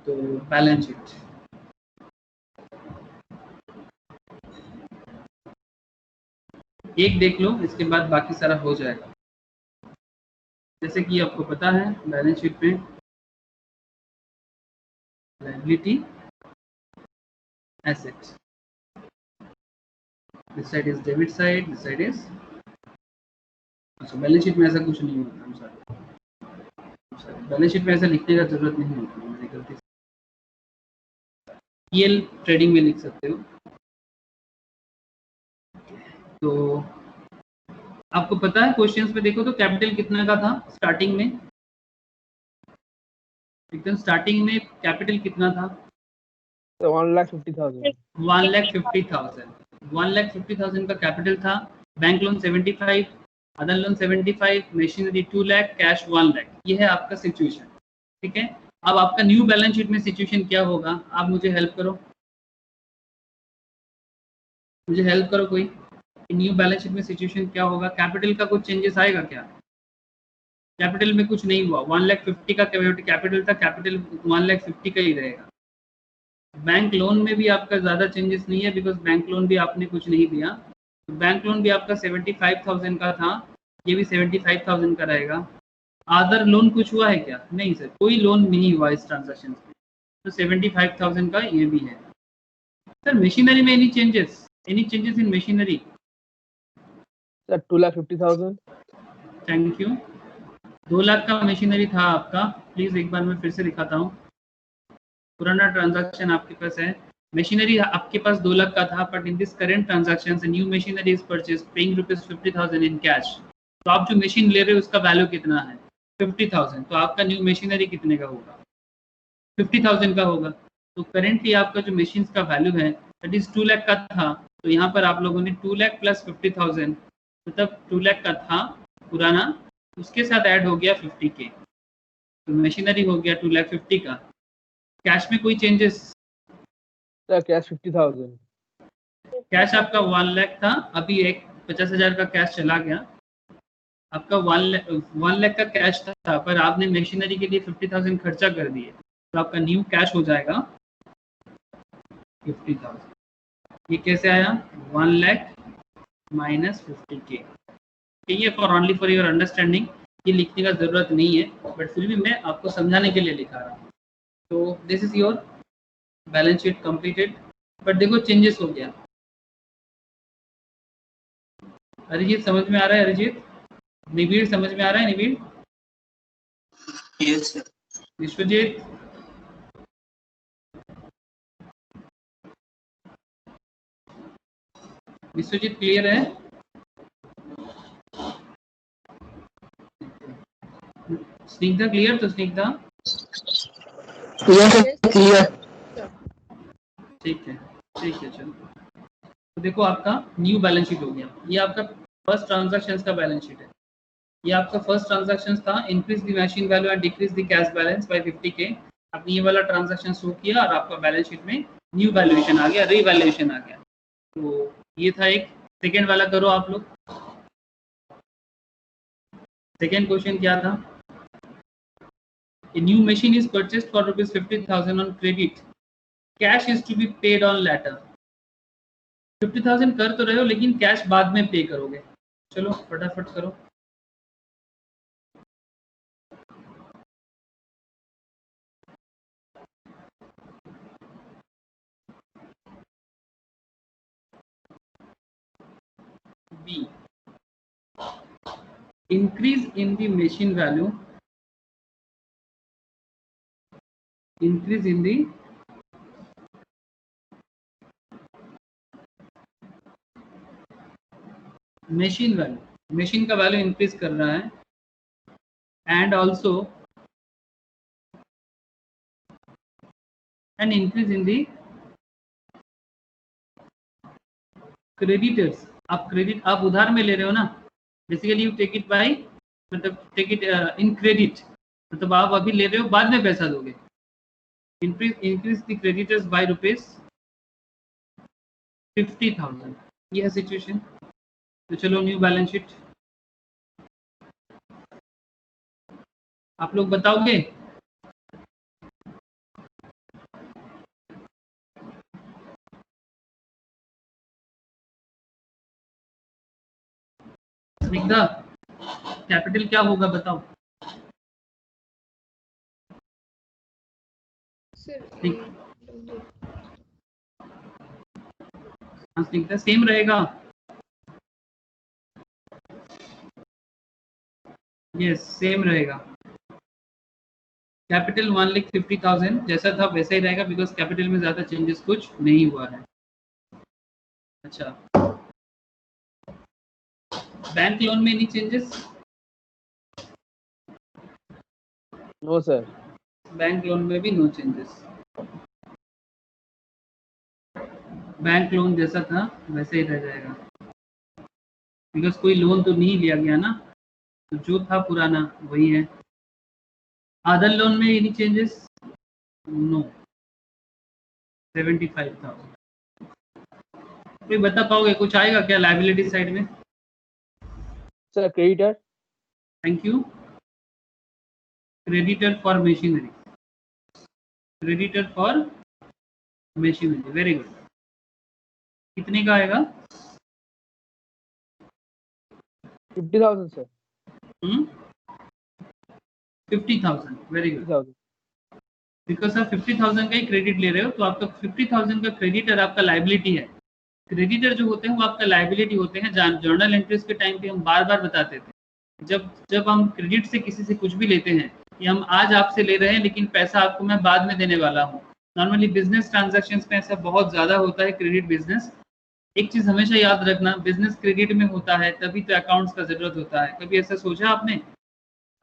तो बैलेंस शीट, एक देख लो, इसके बाद बाकी सारा हो जाएगा। जैसे कि आपको पता है बैलेंस शीट में liability, assets, this side is debit side, this side is, अच्छा बैलेंस शीट में ऐसा कुछ नहीं होता। हम सर बैलेंस शीट में ऐसा लिखने का जरूरत नहीं होता, मैंने गलती से पीएल ट्रेडिंग में लिख सकते हो। तो आपको पता है क्वेश्चंस में देखो तो कैपिटल कितना का था स्टार्टिंग में, एकदम स्टार्टिंग में कैपिटल कितना था, 1,50,000। 1,50,000 1,50,000 का कैपिटल था। Bank loan 75, other loan 75, machinery 2 lakh, cash 1 lakh. ये है आपका सिचुएशन। ठीक है, अब आपका न्यू बैलेंस शीट में सिचुएशन क्या होगा, आप मुझे हेल्प करो, मुझे हेल्प करो कोई, न्यू बैलेंस शीट में सिचुएशन क्या होगा, कैपिटल का कुछ चेंजेस आएगा क्या? कैपिटल में कुछ नहीं हुआ, 1,50,000 का कैपिटल था, कैपिटल 1,50,000 का ही रहेगा। बैंक लोन में भी आपका ज़्यादा चेंजेस नहीं है, बिकॉज बैंक लोन भी आपने कुछ नहीं दिया। तो बैंक लोन भी आपका 75,000 का था, ये भी 75,000 का रहेगा। अदर लोन कुछ हुआ है क्या? नहीं सर, कोई लोन नहीं हुआ इस ट्रांजैक्शन में, तो 75,000 का ये भी है। सर मशीनरी में any changes in machinery? Sir 2,50,000। Thank you. 2 lakh का मशीनरी था आपका, प्लीज एक बार मैं फिर से दिखाता हूँ। पुराना ट्रांजैक्शन आपके पास है, मशीनरी आपके पास 2 लाख का था, but in this current transaction new machinery is purchase paying ₹50,000 in cash. तो आप जो मशीन ले रहे हो उसका वैल्यू कितना है? 50,000। तो आपका न्यू मशीनरी कितने का होगा? 50,000 का होगा। तो करेंटली आपका जो मशीन का वैल्यू है दैट इज 2 लाख का था, तो यहाँ पर आप लोगों ने 2 लाख प्लस 50,000, मतलब 2 लाख का था पुराना, उसके साथ ऐड हो गया 50K, तो मशीनरी हो गया 2,50,000 का। कैश में कोई चेंजेस? Sir cash 50,000। कैश आपका 1 लाख था, अभी एक 50,000 का कैश चला गया, आपका 1 लाख का कैश था, पर आपने मशीनरी के लिए 50,000 खर्चा कर दिए, तो आपका न्यू कैश हो जाएगा 50,000। ये कैसे आया? 1 लाख माइनस 50K। ठीक है, फॉर योर अंडरस्टैंडिंग, ये लिखने का जरूरत नहीं है, बट फिर भी मैं आपको समझाने के लिए लिखा रहा हूँ। तो this is your balance sheet completed. But देखो चेंजेस हो गया। अरिजीत समझ में आ रहा है? अरिजीत, निबीर समझ में आ रहा है? Nibir, yes sir. Vishwajit, Vishwajit clear है? स्निग्धा क्लियर? तो स्निग्धा Yes, Yes. ठीक है, ठीक है, चलो। तो देखो आपका न्यू बैलेंस शीट हो गया। ये आपका फर्स्ट ट्रांजैक्शंस का बैलेंस शीट है। ये आपका फर्स्ट ट्रांजैक्शंस था, increase the machine value and decrease the cash balance bye 50K। आपने ये वाला ट्रांजैक्शन शो किया और आपका बैलेंस शीट में न्यू वैल्यूएशन आ गया, रीवैल्यूएशन आ गया। तो ये था एक। सेकेंड वाला करो आप लोग। सेकेंड क्वेश्चन क्या था? A new machine is purchased for rupees 50,000 on credit. Cash is to be paid on later. 50,000 कर तो रहे हो लेकिन कैश बाद में पे करोगे। चलो फटाफट करो। B. Increase in the machine value. Increase in the machine value. Machine का वैल्यू इंक्रीज कर रहा है। And also an increase in the creditors. आप क्रेडिट, आप उधार में ले रहे हो ना, basically you take it by, मतलब टेक इट इन क्रेडिट, मतलब आप अभी ले रहे हो, बाद में पैसा दोगे। Increase the creditors by rupees 50,000। ये है सिचुएशन। तो चलो न्यू बैलेंस शीट आप लोग बताओगे? स्निग्धा, कैपिटल क्या होगा बताओ? Sir, ठीक। A. हाँ स्निग्धा, सेम रहेगा। यस, सेम रहेगा। कैपिटल 1,50,000 जैसा था वैसा ही रहेगा, बिकॉज कैपिटल में ज्यादा चेंजेस कुछ नहीं हुआ है। अच्छा, बैंक लोन में any changes? No sir. Bank loan में भी नो चेंजेस। बैंक लोन जैसा था वैसे ही रह जाएगा, बिकॉज कोई लोन तो नहीं लिया गया ना, तो जो था पुराना वही है। अदर लोन में एनी चेंजेस? नो। 75,000। कोई बता पाओगे कुछ आएगा क्या लायबिलिटी साइड में? Sir creditor. Thank you. Creditor for machinery. Creditor for machinery, very good. कितने का आएगा? 50,000 सर। 50,000, very good. 50,000। बिकॉज आप 50,000 का ही क्रेडिट ले रहे हो, तो आपका 50,000 का क्रेडिटर आपका लाइबिलिटी है। क्रेडिटर जो होते हैं वो आपका लाइबिलिटी होते हैं। जर्नल एंट्रीज के टाइम पे हम बार बार बताते थे, जब हम क्रेडिट से किसी से कुछ भी लेते हैं, कि हम आज आपसे ले रहे हैं लेकिन पैसा आपको मैं बाद में देने वाला हूँ। नॉर्मली बिजनेस ट्रांजैक्शंस में ऐसा बहुत ज़्यादा होता है, क्रेडिट बिजनेस। एक चीज़ हमेशा याद रखना, बिजनेस क्रेडिट में होता है तभी तो अकाउंट्स का ज़रूरत होता है। कभी ऐसा सोचा आपने?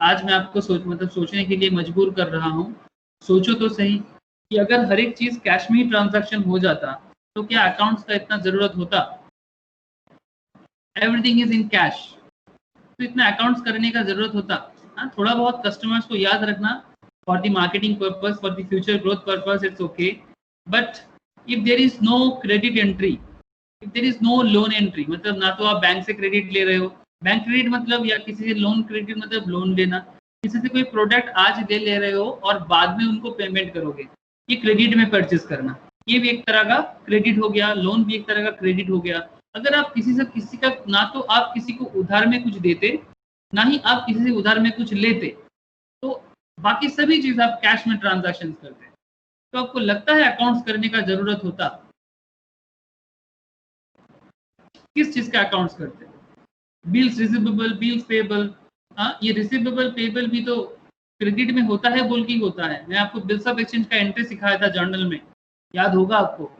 आज मैं आपको सोचने के लिए मजबूर कर रहा हूँ। सोचो तो सही कि अगर हर एक चीज़ कैश में ही ट्रांजैक्शन हो जाता तो क्या अकाउंट्स का इतना ज़रूरत होता? एवरीथिंग इज इन कैश, तो इतना अकाउंट्स करने का ज़रूरत होता? हाँ, थोड़ा बहुत कस्टमर्स को याद रखना for the marketing purpose, for the future growth purpose, it's okay. But if there is no credit entry, if there is no loan entry, मतलब ना तो आप बैंक से क्रेडिट ले रहे हो, बैंक क्रेडिट मतलब, या किसी से लोन क्रेडिट मतलब लोन लेना, किसी से कोई प्रोडक्ट आज ले रहे हो और बाद में उनको पेमेंट करोगे, ये क्रेडिट में परचेस करना, ये भी एक तरह का क्रेडिट हो गया। लोन भी एक तरह का क्रेडिट हो गया। अगर आप किसी का ना तो आप किसी को उधार में कुछ देते, ना ही आप किसी से उधार में कुछ लेते, तो बाकी सभी चीज आप कैश में ट्रांजैक्शन करते, तो आपको लगता है अकाउंट्स करने का जरूरत होता? किस चीज का अकाउंट्स करते? Bills receivable, bills payable. हाँ, ये रिसीवेबल पेबल भी तो क्रेडिट में होता है बोल के होता है। मैं आपको बिल्स ऑफ एक्सचेंज का एंट्री सिखाया था जर्नल में, याद होगा आपको।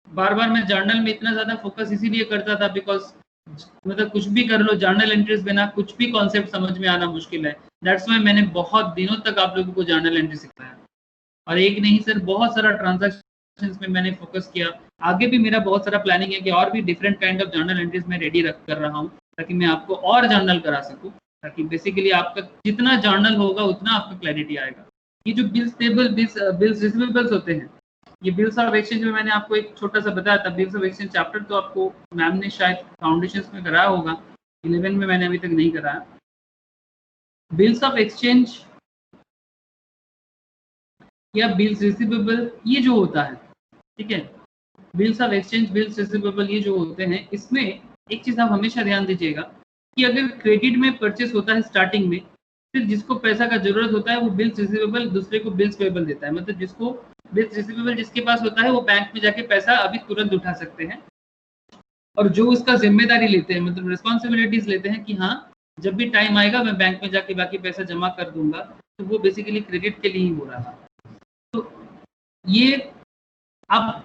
बार बार मैं जर्नल में इतना ज्यादा फोकस इसीलिए करता था बिकॉज मतलब कुछ भी कर लो, जर्नल एंट्रीज बिना कुछ भी कॉन्सेप्ट समझ में आना मुश्किल है। दैट्स वाई मैंने बहुत दिनों तक आप लोगों को जर्नल एंट्री सिखाया, और एक नहीं सर बहुत सारा ट्रांजैक्शंस में मैंने फोकस किया। आगे भी मेरा बहुत सारा प्लानिंग है कि और भी different kind of journal entries मैं रेडी रख कर रहा हूँ, ताकि मैं आपको और जर्नल करा सकूँ, ताकि बेसिकली आपका जितना जर्नल होगा उतना आपको क्लैरिटी आएगा। ये जो बिल्स पेबल, बिल्स रिसीवेबल्स होते हैं, ये बिल्स ऑफ एक्सचेंज में मैंने आपको एक छोटा सा बताया था। बिल्स ऑफ एक्सचेंज चैप्टर तो आपको मैम ने शायद फाउंडेशंस में कराया होगा, 11 में मैंने अभी तक नहीं कराया। बिल्स ऑफ एक्सचेंज या बिल्स रिसीवेबल ये जो होता है, ठीक है, bills of exchange, bills receivable ये जो होते हैं, इसमें एक चीज आप हमेशा ध्यान दीजिएगा कि अगर क्रेडिट में परचेस होता है स्टार्टिंग में, फिर जिसको पैसा का जरूरत होता है वो बिल्स रिसीवेबल दूसरे को बिल्स पेबल देता है। मतलब जिसको बिल्स रिसीवेबल जिसके पास होता है वो बैंक में जाके पैसा अभी तुरंत उठा सकते हैं, और जो उसका जिम्मेदारी लेते हैं, मतलब रिस्पॉन्सिबिलिटीज लेते हैं कि हाँ जब भी टाइम आएगा मैं बैंक में जाके बाकी पैसा जमा कर दूंगा, तो वो बेसिकली क्रेडिट के लिए ही हो रहा है। तो ये आप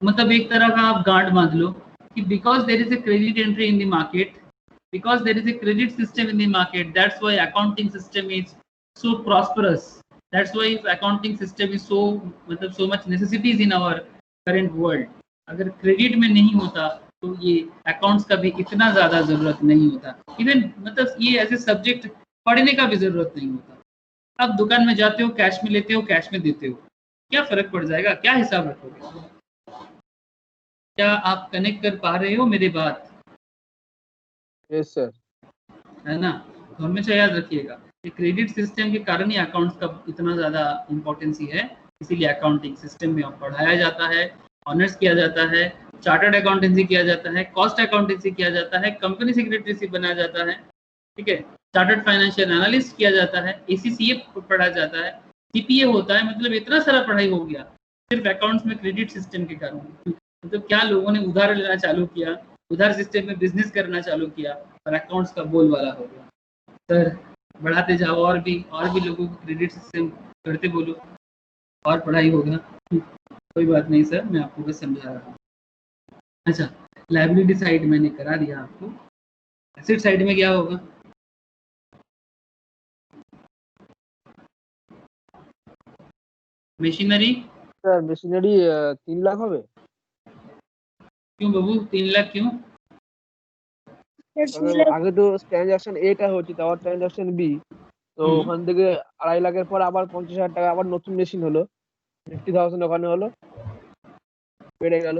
मतलब एक तरह का आप गार्ड मान लो कि because there is a credit entry in the market, because there is a credit system in the market, that's why accounting system is so prosperous, that's why accounting system is so मतलब so much necessities in our current world। अगर credit में नहीं होता तो ये accounts का भी इतना ज़्यादा ज़रूरत नहीं होता। इवन मतलब ये ऐसे सब्जेक्ट पढ़ने का भी ज़रूरत नहीं होता। आप दुकान में जाते हो, कैश में लेते हो, कैश में देते हो, क्या फ़र्क पड़ जाएगा? क्या हिसाब रखोगे? क्या आप कनेक्ट कर पा रहे हो मेरी बात? Yes sir. है ना? तो हमेशा याद रखिएगा कि क्रेडिट सिस्टम के कारण ही अकाउंट्स का इतना ज़्यादा इम्पोर्टेंसी है, इसीलिए अकाउंटिंग सिस्टम में पढ़ाया जाता है, ऑनर्स किया जाता है, चार्टर्ड अकाउंटेंसी किया जाता है, कॉस्ट अकाउंटेंसी किया जाता है, कंपनी सेक्रेटरीशिप बनाया जाता है, ठीक है, चार्टर्ड फाइनेंशियल एनालिस्ट किया जाता है, ACCA पढ़ा जाता है, CPA होता है। मतलब इतना सारा पढ़ाई हो गया सिर्फ अकाउंट्स में क्रेडिट सिस्टम के कारण। मतलब क्या लोगों ने उधार लेना चालू किया, उधार सिस्टम में बिजनेस करना चालू किया, और अकाउंट्स का बोलबाला हो गया। सर बढ़ाते जाओ, और भी लोगों को क्रेडिट सिस्टम करते बोलो, और पढ़ाई होगा। कोई बात नहीं सर, मैं आपको बस समझा रहा हूँ। अच्छा, लायबिलिटी साइड मैंने करा दिया आपको, एसेट साइड में क्या होगा? मशीनरी। सर मशीनरी 3 लाख হবে। क्यों बाबू 3 लाख क्यों? আগে তো ট্রানজাকশন এটা হচ্ছে, তারপর ট্রানজাকশন বি, তো ওখান থেকে 2.5 লাখের পর আবার 50,000 টাকা আবার নতুন মেশিন হলো, 50,000 ওখানে হলো, বেড়ে গেল।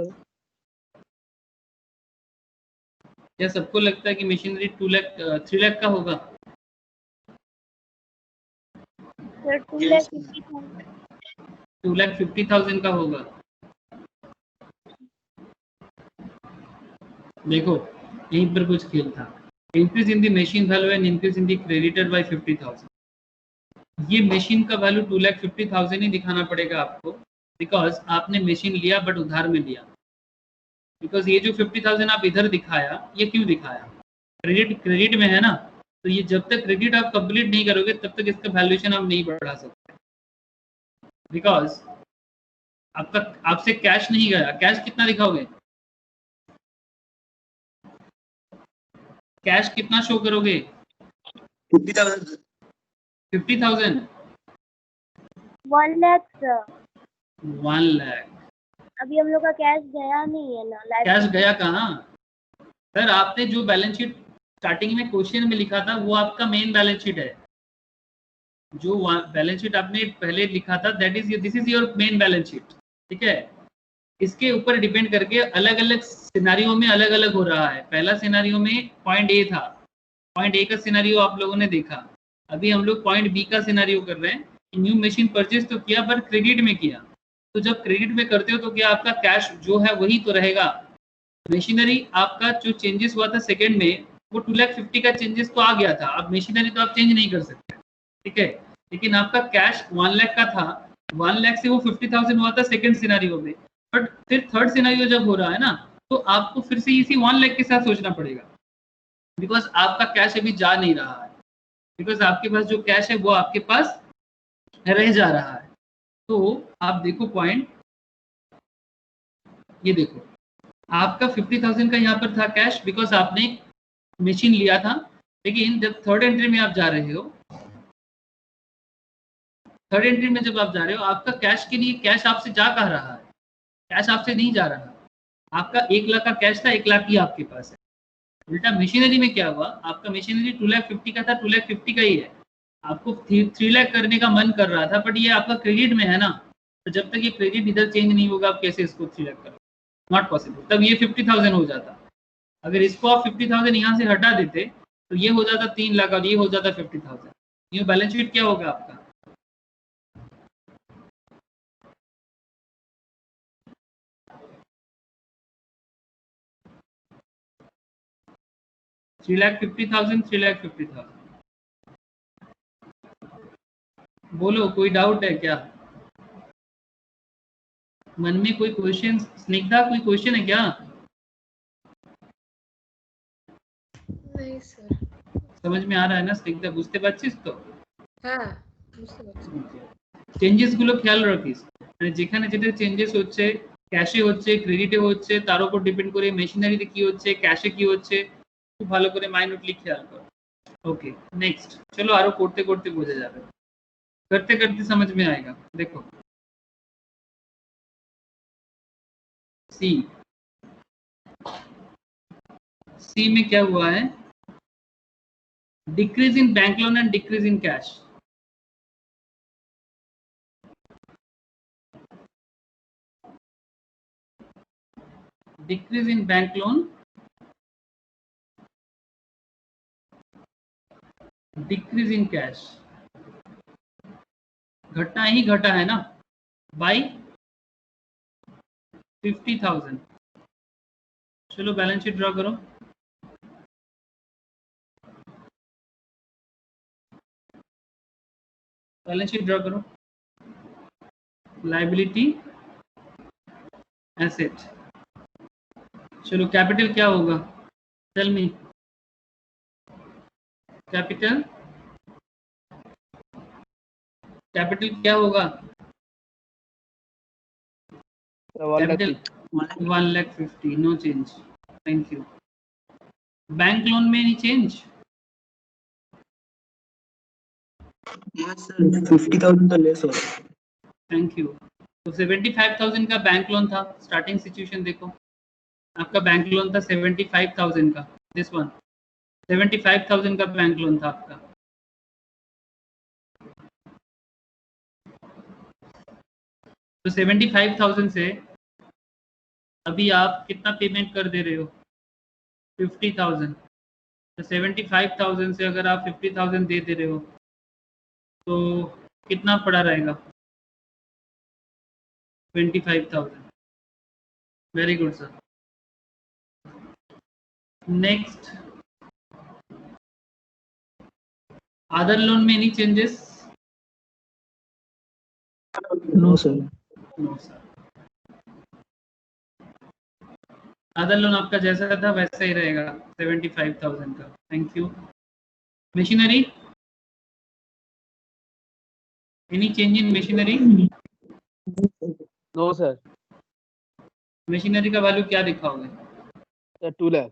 क्या सबको लगता है कि मशीनरी 3 लाख का होगा? सर 2,50,000। 2,50,000 का होगा। देखो यहीं पर कुछ खेल था। Increase in the machine value and increase in the creditor by 50,000। ये मशीन का वैल्यू 2,50,000 ही दिखाना पड़ेगा आपको, बिकॉज आपने मशीन लिया बट उधार में लिया। बिकॉज ये जो 50,000 आप इधर दिखाया, ये क्यों दिखाया? क्रेडिट में है ना, तो ये जब तक क्रेडिट आप कंप्लीट नहीं करोगे तब तक इसका वैल्यूएशन आप नहीं बढ़ा सकते, बिकॉज आपसे कैश नहीं गया। कैश कितना दिखाओगे? कैश कितना शो करोगे? 50,000। 50,000। 1 लाख सर। 1 लाख। अभी हम लोग का कैश गया नहीं है ना। कैश गया कहाँ? सर आपने जो बैलेंस शीट स्टार्टिंग में क्वेश्चन में लिखा था वो आपका मेन बैलेंस शीट है। जो बैलेंस शीट आपने पहले लिखा था this is your main balance sheet, ठीक है। इसके ऊपर डिपेंड करके अलग अलग सिनेरियो में अलग अलग हो रहा है। पहला सिनेरियो में पॉइंट ए था, पॉइंट ए का सिनेरियो आप लोगों ने देखा। अभी हम लोग पॉइंट बी का सिनेरियो कर रहे हैं। न्यू मशीन परचेज तो किया पर क्रेडिट में किया, तो जब क्रेडिट में करते हो तो क्या आपका कैश जो है वही तो रहेगा, मशीनरी आपका जो चेंजेस हुआ था सेकंड में वो 2,50,000 का चेंजेस तो आ गया था, अब मशीनरी तो आप चेंज नहीं कर सकते, ठीक है। लेकिन आपका कैश 1 लाख का था, 1 लाख से वो 50,000 हुआ था सेकंड सिनेरियो में, बट फिर थर्ड सिनेरियो जब हो रहा है ना, तो आपको फिर से इसी 1 लाख के साथ सोचना पड़ेगा, बिकॉज आपका कैश अभी जा नहीं रहा है, बिकॉज आपके पास जो कैश है वो आपके पास रह जा रहा है। तो आप देखो पॉइंट, ये देखो आपका 50,000 का यहाँ पर था कैश, बिकॉज आपने मशीन लिया था, लेकिन जब थर्ड एंट्री में आप जा रहे हो, थर्ड एंट्री में जब आप जा रहे हो, आपका कैश के लिए कैश आपसे जा कह रहा है, कैश आपसे नहीं जा रहा। आपका 1 लाख का कैश था, 1 लाख ही आपके पास है। उल्टा मशीनरी में क्या हुआ, आपका मशीनरी 2,50,000 का था, 2,50,000 का ही है, आपको 3 लाख करने का मन कर रहा था, बट ये आपका क्रेडिट में है ना, तो जब तक ये क्रेडिट इधर चेंज नहीं होगा आप कैसे इसको 3 लाख करोगे, नॉट पॉसिबल। तब ये 50,000 हो जाता। अगर इसको आप 50,000 यहाँ से हटा देते तो ये हो जाता 3 लाख और ये हो जाता 50,000। ये बैलेंस शीट क्या होगा आपका, $3,50,000, 3,50,000। बोलो कोई डाउट है क्या मन में, कोई क्वेश्चन? स्निग्धा कोई क्वेश्चन है क्या? नहीं सर। समझ में आ रहा है ना स्निग्धा, বুঝতে পারছিস তো? হ্যাঁ বুঝতে পারছি। চেঞ্জেস গুলো খেয়াল রাখিস, মানে যেখানে যেটা চেঞ্জেস হচ্ছে, ক্যাশে হচ্ছে, ক্রেডিটে হচ্ছে, তার উপর ডিপেন্ড করে মেশিনারিতে কি হচ্ছে, ক্যাশে কি হচ্ছে, খুব ভালো করে মাইনুটলি খেয়াল কর। ओके नेक्स्ट, चलो आरो करते करते বোঝা যাবে, करते करते समझ में आएगा। देखो सी, सी में क्या हुआ है, decrease in bank loan and decrease in cash. Decrease in bank loan, decrease in cash, घटना ही घटा है ना बाई 50,000। चलो बैलेंस शीट ड्रॉ करो। बैलेंस शीट ड्रॉ करो, लायबिलिटी एसेट। चलो कैपिटल क्या होगा, टेल मी, कैपिटल, कैपिटल क्या होगा, capital 1,50,000, no change, thank you. Bank loan में नहीं चेंज, यस सर 50,000 तो लेस हो। Thank you. तो 75,000 का बैंक लोन था, स्टार्टिंग सिचुएशन देखो, आपका बैंक लोन था 75,000 का, दिस वन 75,000 का बैंक लोन था आपका। तो 75,000 से अभी आप कितना पेमेंट कर दे रहे हो, 50,000। तो 75,000 से अगर आप 50,000 दे रहे हो तो कितना पड़ा रहेगा, 25,000। Very good sir. Next, other loan में any changes? No sir. No sir, other loan आपका जैसा था वैसा ही रहेगा 75,000 का। Thank you. Machinery, any change in machinery? No sir. Machinery का वैल्यू क्या दिखाओगे? Sir 2 lakh.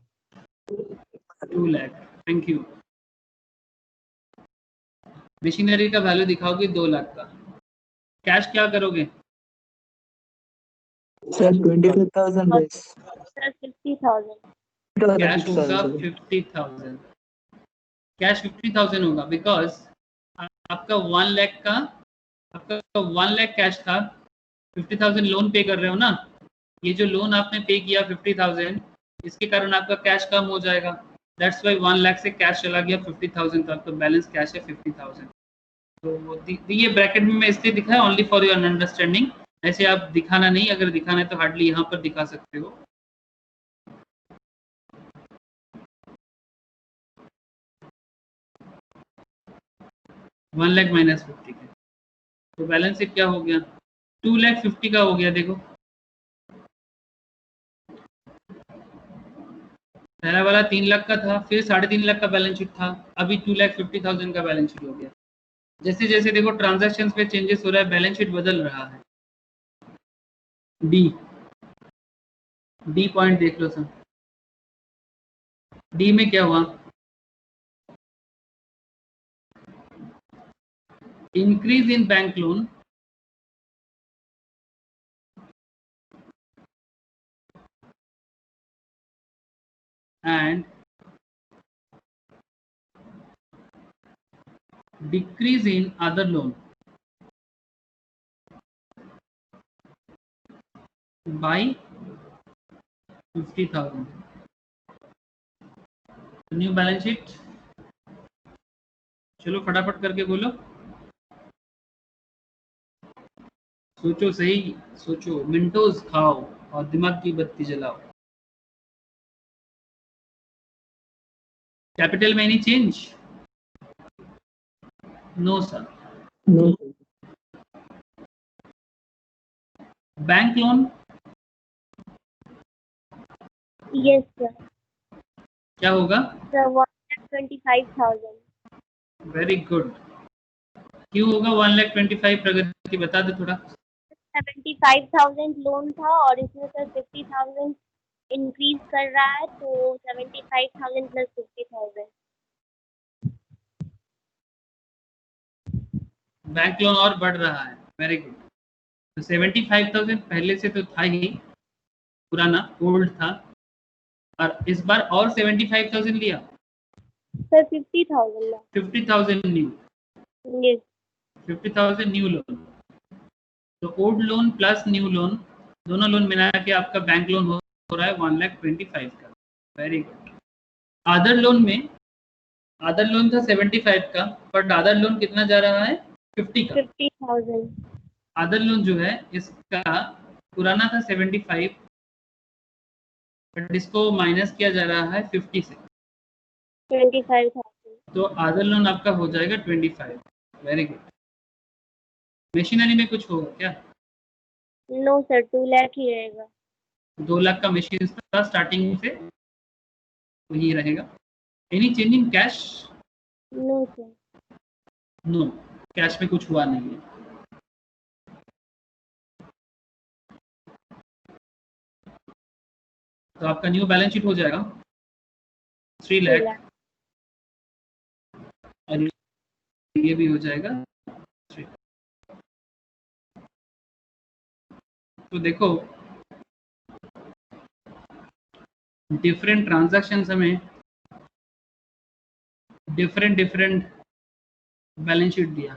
2 lakh, thank you. Machinery का वैल्यू दिखाओगे 2 लाख का। कैश क्या करोगे? Sir 25,000 less. सर 50,000। कैश होगा 50,000, कैश 50,000 होगा, बिकॉज आपका 1 लाख का, आपका 1 लाख कैश था, 50,000 लोन पे कर रहे हो ना, ये जो लोन आपने पे किया 50,000, इसके कारण आपका कैश कम हो जाएगा, दैट्स वाई 1 लाख से कैश चला गया 50,000 तक, तो बैलेंस कैश है 50,000। तो ये ब्रैकेट में मैं इसलिए दिखा है ओनली फॉर योर अंडरस्टैंडिंग, ऐसे आप दिखाना नहीं, अगर दिखाना है तो हार्डली यहाँ पर दिखा सकते हो। 1 लाख माइनस 50 के, तो बैलेंस शीट क्या हो गया, 2 लाख 50 का हो गया। देखो पहला वाला 3 लाख का था, फिर 3.5 लाख का बैलेंस शीट था, अभी 2,50,000 का बैलेंस शीट हो गया। जैसे जैसे देखो ट्रांजैक्शंस पे चेंजेस हो रहा है, बैलेंस शीट बदल रहा है। डी पॉइंट देख लो सर, डी में क्या हुआ, increase in bank loan and decrease in other loan by 50,000. New balance sheet, चलो फटाफट करके बोलो, सोचो सही, सोचो, मिंटोज खाओ और दिमाग की बत्ती जलाओ। कैपिटल में any change? No sir. No. Bank loan Yes, sir. क्या होगा? Sir, 125,000. Very good. क्यों होगा 1,25,000? प्रगति बता दे थोड़ा। 75,000 लोन था और इसमें सर 50,000 इंक्रीज कर रहा है, तो 75,000 प्लस 50,000। बैंक लोन और बढ़ रहा है, वेरी गुड। तो 75,000 पहले से तो था ही, पुराना ओल्ड था, और इस बार और 75,000 लिया, सर 50,000 ना। 50,000 न्यू, यस 50,000 न्यू लोन। तो old loan plus new loan, दोनों लोन मिला के आपका बैंक लोन हो रहा है 1,25,000 का। Very good. अदर लोन में, अदर लोन था 75 का, बट अदर लोन कितना जा रहा है? 50 का। 50,000। अदर लोन जो है इसका पुराना था 75, बट इसको माइनस किया जा रहा है 50 से, 25,000। तो अदर लोन आपका हो जाएगा 25। Very good. मशीनरी में कुछ होगा क्या? नो सर, 2 लाख ही रहेगा। 2 लाख का मशीन था स्टार्टिंग से, वही रहेगा। Any change in cash? No sir. No, cash में कुछ हुआ नहीं है। तो आपका न्यू बैलेंस शीट हो जाएगा 3 लाख, और ये भी हो जाएगा 3। तो देखो डिफरेंट ट्रांजैक्शंस हमें डिफरेंट बैलेंस शीट दिया।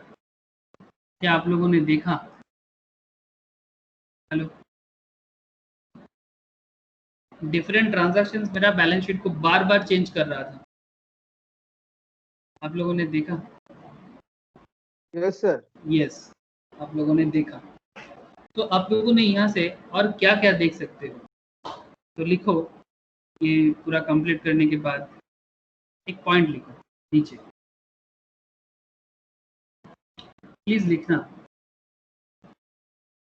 क्या आप लोगों ने देखा? हेलो, डिफरेंट ट्रांजैक्शंस मेरा बैलेंस शीट को बार बार चेंज कर रहा था, आप लोगों ने देखा? Yes sir. यस, आप लोगों ने देखा। तो आप लोगों ने यहाँ से और क्या क्या देख सकते हो, तो लिखो, ये पूरा कंप्लीट करने के बाद एक पॉइंट लिखो नीचे, प्लीज लिखना।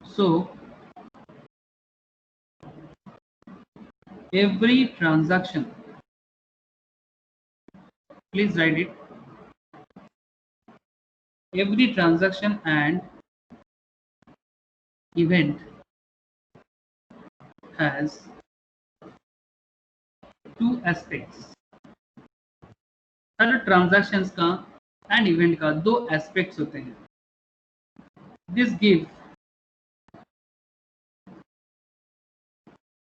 सो every transaction, please write it, every transaction and event has two aspects। Her transactions का एंड इवेंट का 2 एस्पेक्ट्स होते हैं। This give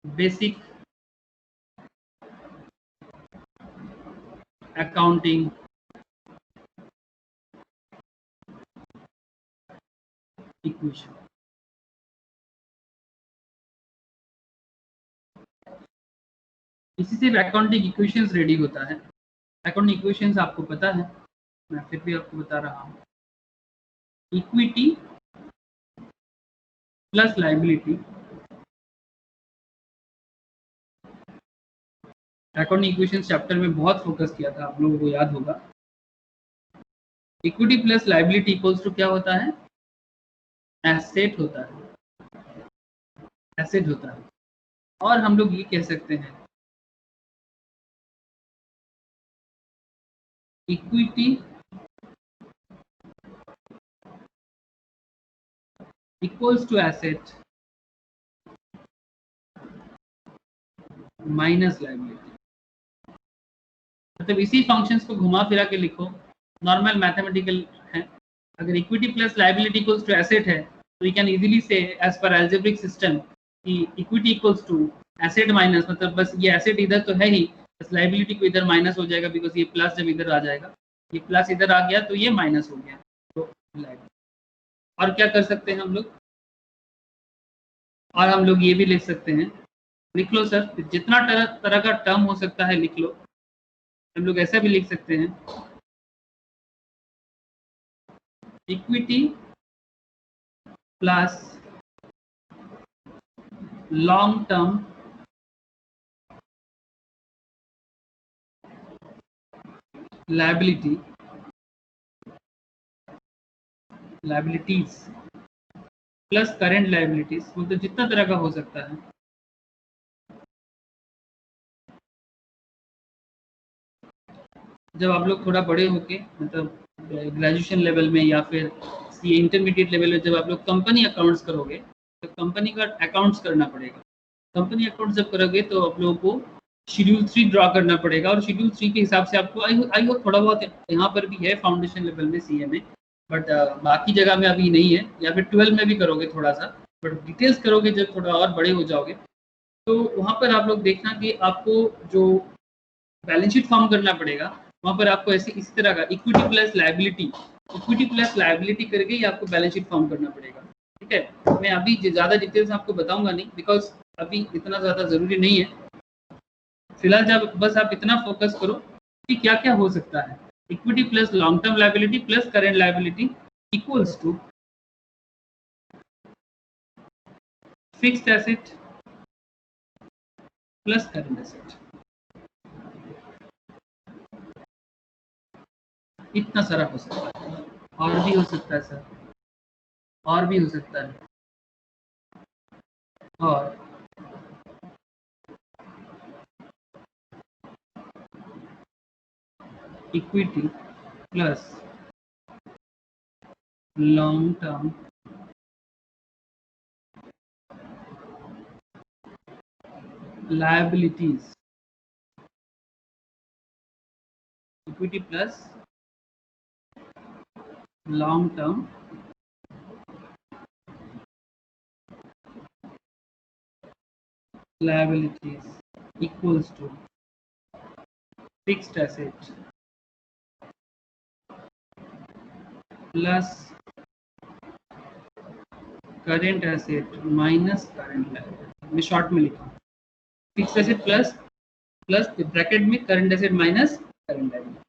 basic accounting equation। इसी से अकाउंटिंग इक्वेशंस रेडी होता है। अकाउंटिंग इक्वेशंस आपको पता है, मैं फिर भी आपको बता रहा हूँ। Equity plus liability, accounting equations chapter में बहुत फोकस किया था, आप लोगों को याद होगा। Equity plus liability equals to क्या होता है? एसेट होता है, एसेट होता है। और हम लोग ये कह सकते हैं equity equals to asset minus liability. मतलब इसी फंक्शंस को घुमा फिरा के लिखो, नॉर्मल मैथमेटिकल है। अगर equity plus liability equals to asset है तो वी कैन इजीली से एज पर एल्जेब्रिक सिस्टम कि equity equals to asset minus, मतलब बस ये एसेट इधर तो है ही, बस लाइबिलिटी को इधर माइनस हो जाएगा, बिकॉज ये प्लस जब इधर आ जाएगा, ये प्लस इधर आ गया तो ये माइनस हो गया, तो लाइबिलिटी। और क्या कर सकते हैं हम लोग? और हम लोग ये भी लिख सकते हैं, लिख लो सर, जितना तरह का टर्म हो सकता है लिख लो। हम लोग ऐसा भी लिख सकते हैं equity plus long term liabilities plus current liabilities, मतलब जितना तरह का हो सकता है। जब आप लोग थोड़ा बड़े होके, मतलब ग्रेजुएशन लेवल में या फिर इंटरमीडिएट लेवल में, जब आप लोग कंपनी अकाउंट्स करोगे तो कंपनी का अकाउंट्स करना पड़ेगा। कंपनी अकाउंट्स जब करोगे तो आप लोगों को शेड्यूल 3 ड्रॉ करना पड़ेगा, और शेड्यूल 3 के हिसाब से आपको आई होप थोड़ा बहुत यहाँ पर भी है फाउंडेशन लेवल में सीए में, बट बाकी जगह में अभी नहीं है, या फिर 12 में भी करोगे थोड़ा सा, बट डिटेल्स करोगे जब थोड़ा और बड़े हो जाओगे तो वहाँ पर आप लोग देखना कि आपको जो बैलेंस शीट फॉर्म करना पड़ेगा, वहाँ पर आपको ऐसे इसी तरह का इक्विटी प्लस लायबिलिटी करके ही आपको बैलेंस शीट फॉर्म करना पड़ेगा। ठीक है, मैं अभी ज़्यादा डिटेल्स आपको बताऊंगा नहीं, बिकॉज अभी इतना ज़्यादा ज़रूरी नहीं है। फिलहाल जब बस आप इतना फोकस करो कि क्या क्या हो सकता है। Equity plus long term liability plus current liability equals to fixed asset plus current asset. इतना सारा हो सकता है, और भी हो सकता है सर, और भी हो सकता है। और equity plus long term liabilities, equity plus long term liabilities equals to fixed asset plus current asset minus current liability। मैं शॉर्ट में लिखा फिक्स्ड एसेट प्लस ब्रैकेट में current asset minus current liability.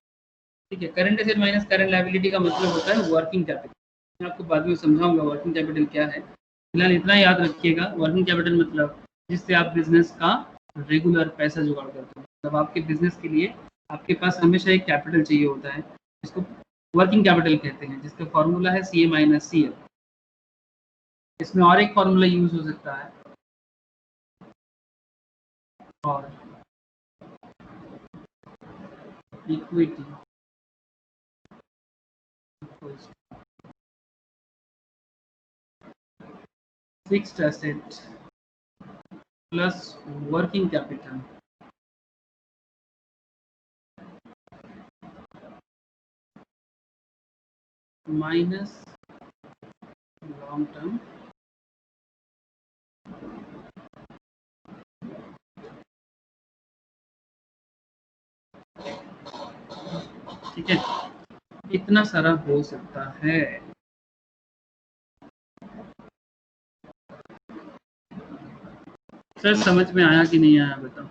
ठीक है, current asset minus current liability का मतलब होता है वर्किंग कैपिटल। मैं आपको बाद में समझाऊंगा वर्किंग कैपिटल क्या है। फिलहाल इतना याद रखिएगा, वर्किंग कैपिटल मतलब जिससे आप बिजनेस का रेगुलर पैसा जुगाड़ करते हो। मतलब आपके बिजनेस के लिए आपके पास हमेशा एक कैपिटल चाहिए होता है, जिसको वर्किंग कैपिटल कहते हैं, जिसका फॉर्मूला है CA माइनस CL। इसमें और एक फॉर्मूला यूज हो सकता है, और equity fixed asset plus working capital minus long term ठीक है, इतना सारा हो सकता है। सर समझ में आया कि नहीं आया बताओ?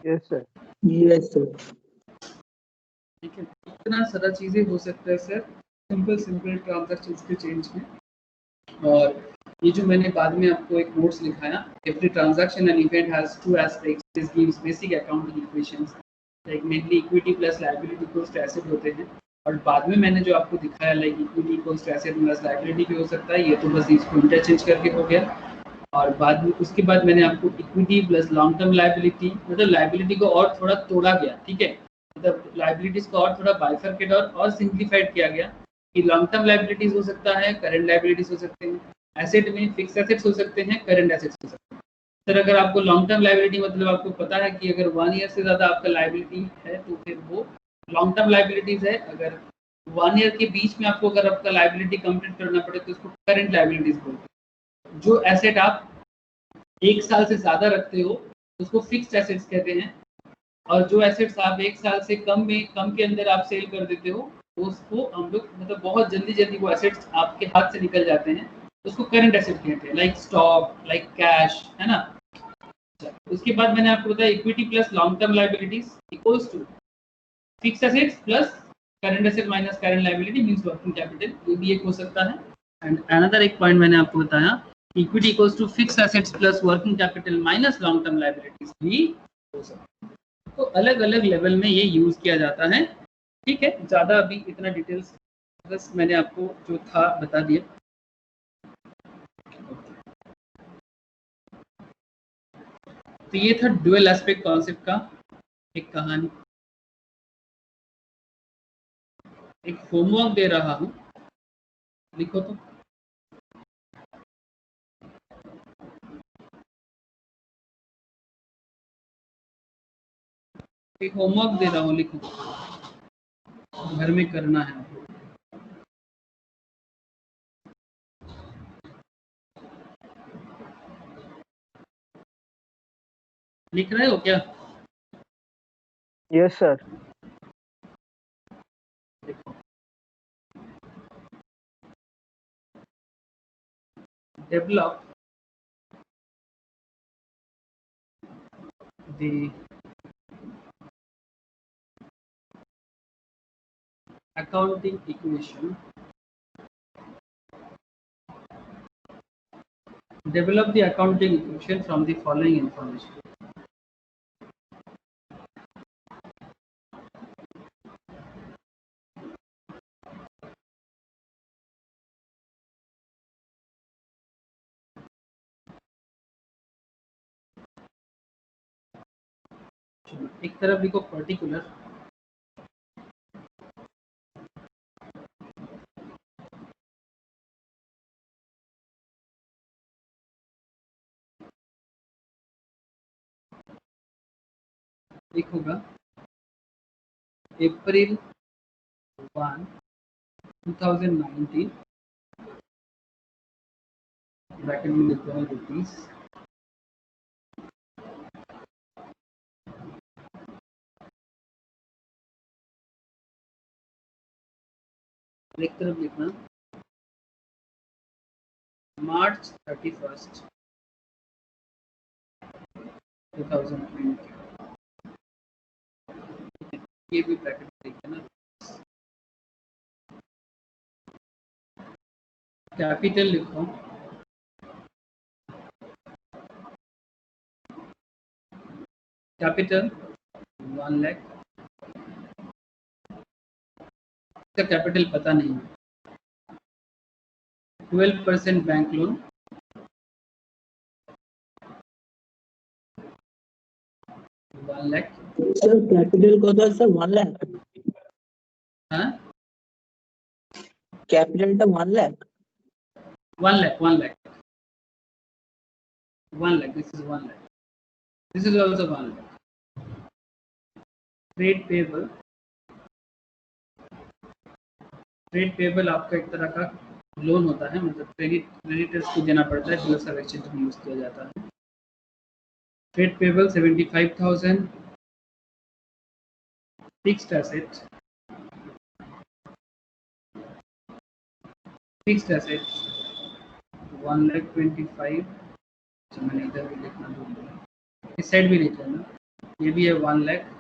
Yes sir. Yes sir. ठीक है, इतना सारा चीजें हो सकता है सर सिंपल ट्रांजैक्शन के चेंज में। और ये जो मैंने बाद में आपको एक नोट्स लिखाया, every transaction and event has two aspects, this gives basic accounting equations. Like mainly equity plus liability equals to asset होते हैं, और बाद में मैंने जो आपको दिखाया like equity equals to asset plus liability भी हो सकता है, ये तो बस इसको इंटरचेंज करके हो गया। और बाद में उसके बाद मैंने आपको equity plus long term liability, मतलब लाइबिलिटी को और थोड़ा तोड़ा गया, ठीक है, मतलब लाइबिलिटीज को और थोड़ा बाइफरकेट और सिंप्लीफाइड किया गया कि लॉन्ग टर्म लाइबिलिटीज हो सकता है, करंट लाइबिलिटीज हो सकते हैं, एसेट में फिक्स एसेट्स हो सकते हैं, करंट एसेट्स हो सकते हैं। सर अगर आपको लॉन्ग टर्म लाइबिलिटी मतलब आपको पता है कि अगर 1 ईयर से ज़्यादा आपका लाइबिलिटी है तो फिर वो लॉन्ग टर्म लाइबिलिटीज़ है। अगर 1 ईयर के बीच में आपको अगर आपका लाइबिलिटी कंप्लीट करना पड़े तो उसको करंट लाइबिलिटीज़ बोलते हैं। जो एसेट आप 1 साल से ज़्यादा रखते हो उसको फिक्स्ड एसेट्स कहते हैं, और जो एसेट्स आप 1 साल से कम के अंदर आप सेल कर देते हो उसको हम लोग मतलब बहुत जल्दी जल्दी वो एसेट्स आपके हाथ से निकल जाते हैं, उसको करंट एसेट कहते हैं, लाइक स्टॉक, लाइक कैश, है ना। उसके बाद मैंने आपको बताया equity plus long term liabilities equals to fixed assets plus current asset minus current liability means working capital, ये भी एक हो सकता है। एंड अनदर एक पॉइंट मैंने आपको बताया equity equals to fixed assets plus working capital minus long term liabilities भी हो सकता है। तो अलग अलग लेवल में ये यूज किया जाता है, ठीक है। ज़्यादा अभी इतना डिटेल्स बस मैंने आपको जो था बता दिया। तो ये था ड्यूअल एस्पेक्ट कॉन्सेप्ट का एक कहानी। एक होमवर्क दे रहा हूँ, लिखो तो। एक होमवर्क दे रहा हूँ, लिखो, घर में करना है। लिख रहे हो क्या? Yes sir. Develop the accounting equation, develop the accounting equation from the following information. एक तरफ लिखो पर्टिकुलर, एक होगा अप्रैल 1, 2019 ब्रैकेट में लिखते हैं रुपीज, एक तरफ लिखना मार्च 31, 2020, ये भी ब्रैकेट में लिखना। कैपिटल लिखो, कैपिटल 1 लाख, इसका कैपिटल पता नहीं है। 12% bank loan, 1 lakh. Sir capital कत है सर 1 लाख? हाँ, कैपिटलটা 1 lakh? 1 lakh, 1 lakh, 1 lakh. This is 1 lakh. This is also 1 lakh. Trade payable, trade payable आपका एक तरह का लोन होता है, मतलब क्रेडिटर्स को देना पड़ता है, बिल्स ऑफ एक्सचेंज में यूज किया जाता है। Trade payable 75,000, fixed asset, fixed asset 1,25,000। अच्छा मैंने इधर भी लिखना भूल गया, इस साइड भी लिख लेना, ये भी है 1 lakh.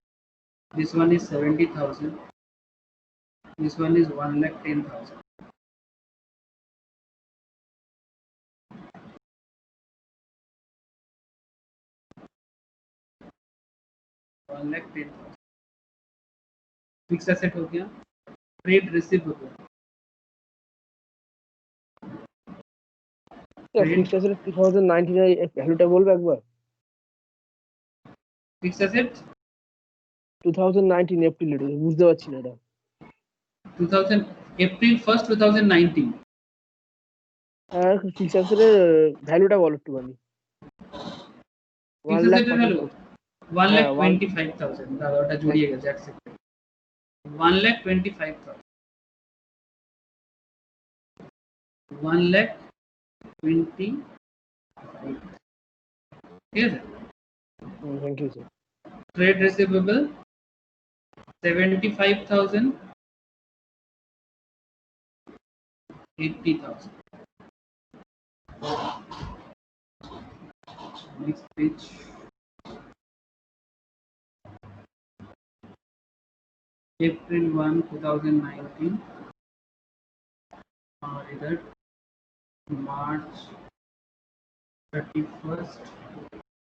This one is 70,000, this one is 1,10,000। 1,10,000 fix asset हो गया, ट्रेड रिसीवेबल, फिक्स एसेट 2019 এর ভ্যালুটা বলবে একবার? फिक्स एसेट 2019 এপ্রিল এটা বুঝতে পারছি না এটা। 2000 এপ্রিল 1st 2019 আর ফিক্স এসেটের ভ্যালুটা বলো একটুখানি। फिक्स 1 লাখ एसेट কত? ভ্যালু হ্যাঁ, 1,25,000 দাদা ওটা জড়িয়ে গেছে এক সেকেন্ড 1,25,000 1,25,000 ঠিক আছে। Thank you sir. Trade receivable 75,000 80,000 next page April 1 2019 और इधर March 31st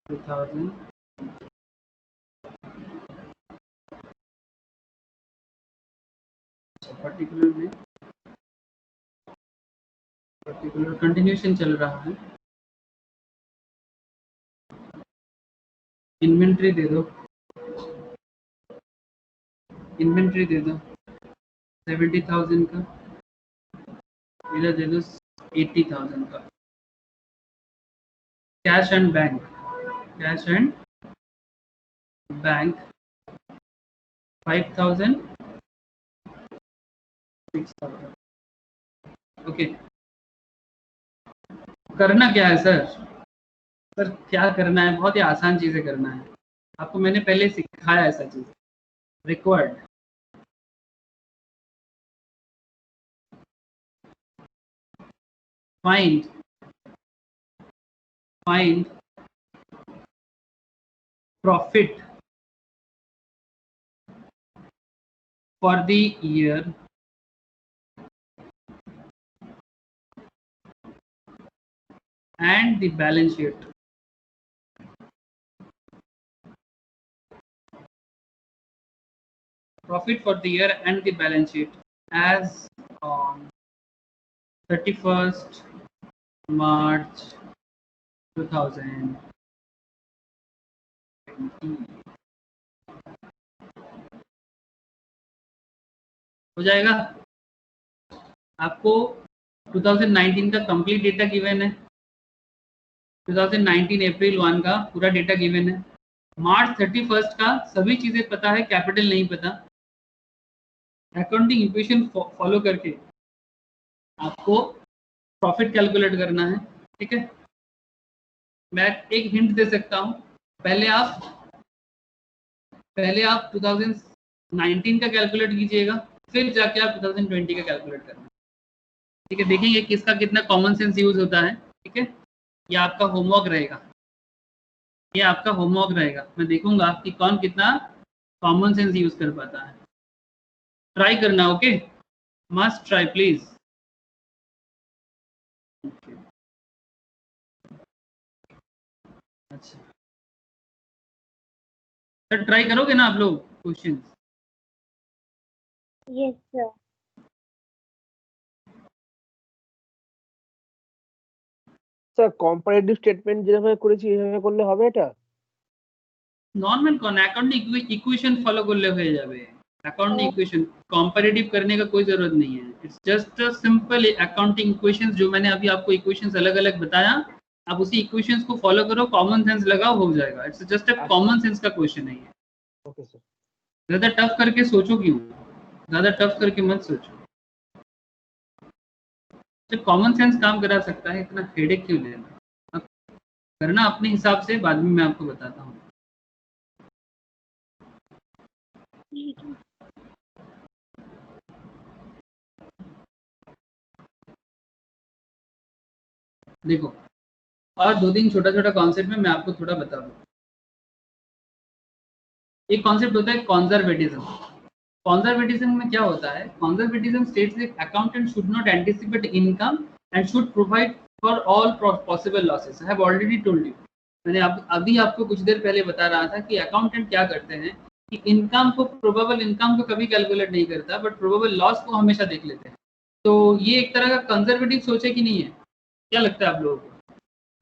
2000 पर्टिकुलर कंटिन्यूशन चल रहा है। इन्वेंट्री दे दो 70,000 का, इधर दे दो 80,000 का। Cash and bank 5,000 6,000 okay. करना क्या है सर क्या करना है? बहुत ही आसान चीजें करना है आपको, मैंने पहले सिखाया ऐसा चीज। Required find profit for the year and the balance sheet. Profit for the year and the balance sheet as on 31st March 2020 हो जाएगा। आपको 2019 का कंप्लीट डेटा गिवन है, 2019 अप्रैल 1 का पूरा डेटा गिवन है, मार्च 31 का सभी चीजें पता है, कैपिटल नहीं पता। अकाउंटिंग इक्वेशन फॉलो करके आपको प्रॉफिट कैलकुलेट करना है, ठीक है। मैं एक हिंट दे सकता हूं, पहले आप 2019 का कैलकुलेट कीजिएगा, फिर जाके आप 2020 का कैलकुलेट करना, ठीक है। देखेंगे किसका कितना कॉमन सेंस यूज होता है, ठीक है। ये आपका होमवर्क रहेगा, मैं देखूंगा कि कौन कितना कॉमन सेंस यूज कर पाता है। ट्राई करना, ओके, मस्ट ट्राई प्लीज। अच्छा सर ट्राई करोगे ना आप लोग question? Yes sir. Sir comparative statement যেভাবে করেছি এভাবে করলে হবে এটা? নর্মাল কোন অ্যাকাউন্টিং ইকুয়েশন ফলো করলে হয়ে যাবে। अकाउंटिंग इक्वेशन कॉम्पैरेटिव करने का कोई जरूरत नहीं है, it's just a simple accounting equations. जो मैंने अभी आपको इक्वेशंस अलग अलग बताया, आप उसी इक्वेशंस को फॉलो करो, कॉमन सेंस लगाओ, हो जाएगा। It's just a common sense का क्वेश्चन है ये। Okay sir. ज्यादा टफ करके सोचो क्यों, ज्यादा टफ करके मत सोचो, जब कॉमन सेंस काम करा सकता है इतना हेडेक क्यों लेना। करना अपने हिसाब से, बाद में मैं आपको बताता हूँ। देखो और 2-3 छोटा कॉन्सेप्ट में मैं आपको थोड़ा बता दूं। एक कॉन्सेप्ट होता है कंजर्वेटिज्म। कंजर्वेटिज्म में क्या होता है? Conservatism states that accountant should not anticipate income and should provide for all possible losses. I have already told you, मैंने अभी आपको कुछ देर पहले बता रहा था कि अकाउंटेंट क्या करते हैं कि इनकम को, प्रोबेबल इनकम को कभी कैलकुलेट नहीं करता, बट प्रोबेबल लॉस को हमेशा देख लेते हैं। तो ये एक तरह का कंजर्वेटिव सोच है कि नहीं है? क्या लगता है आप लोगों को?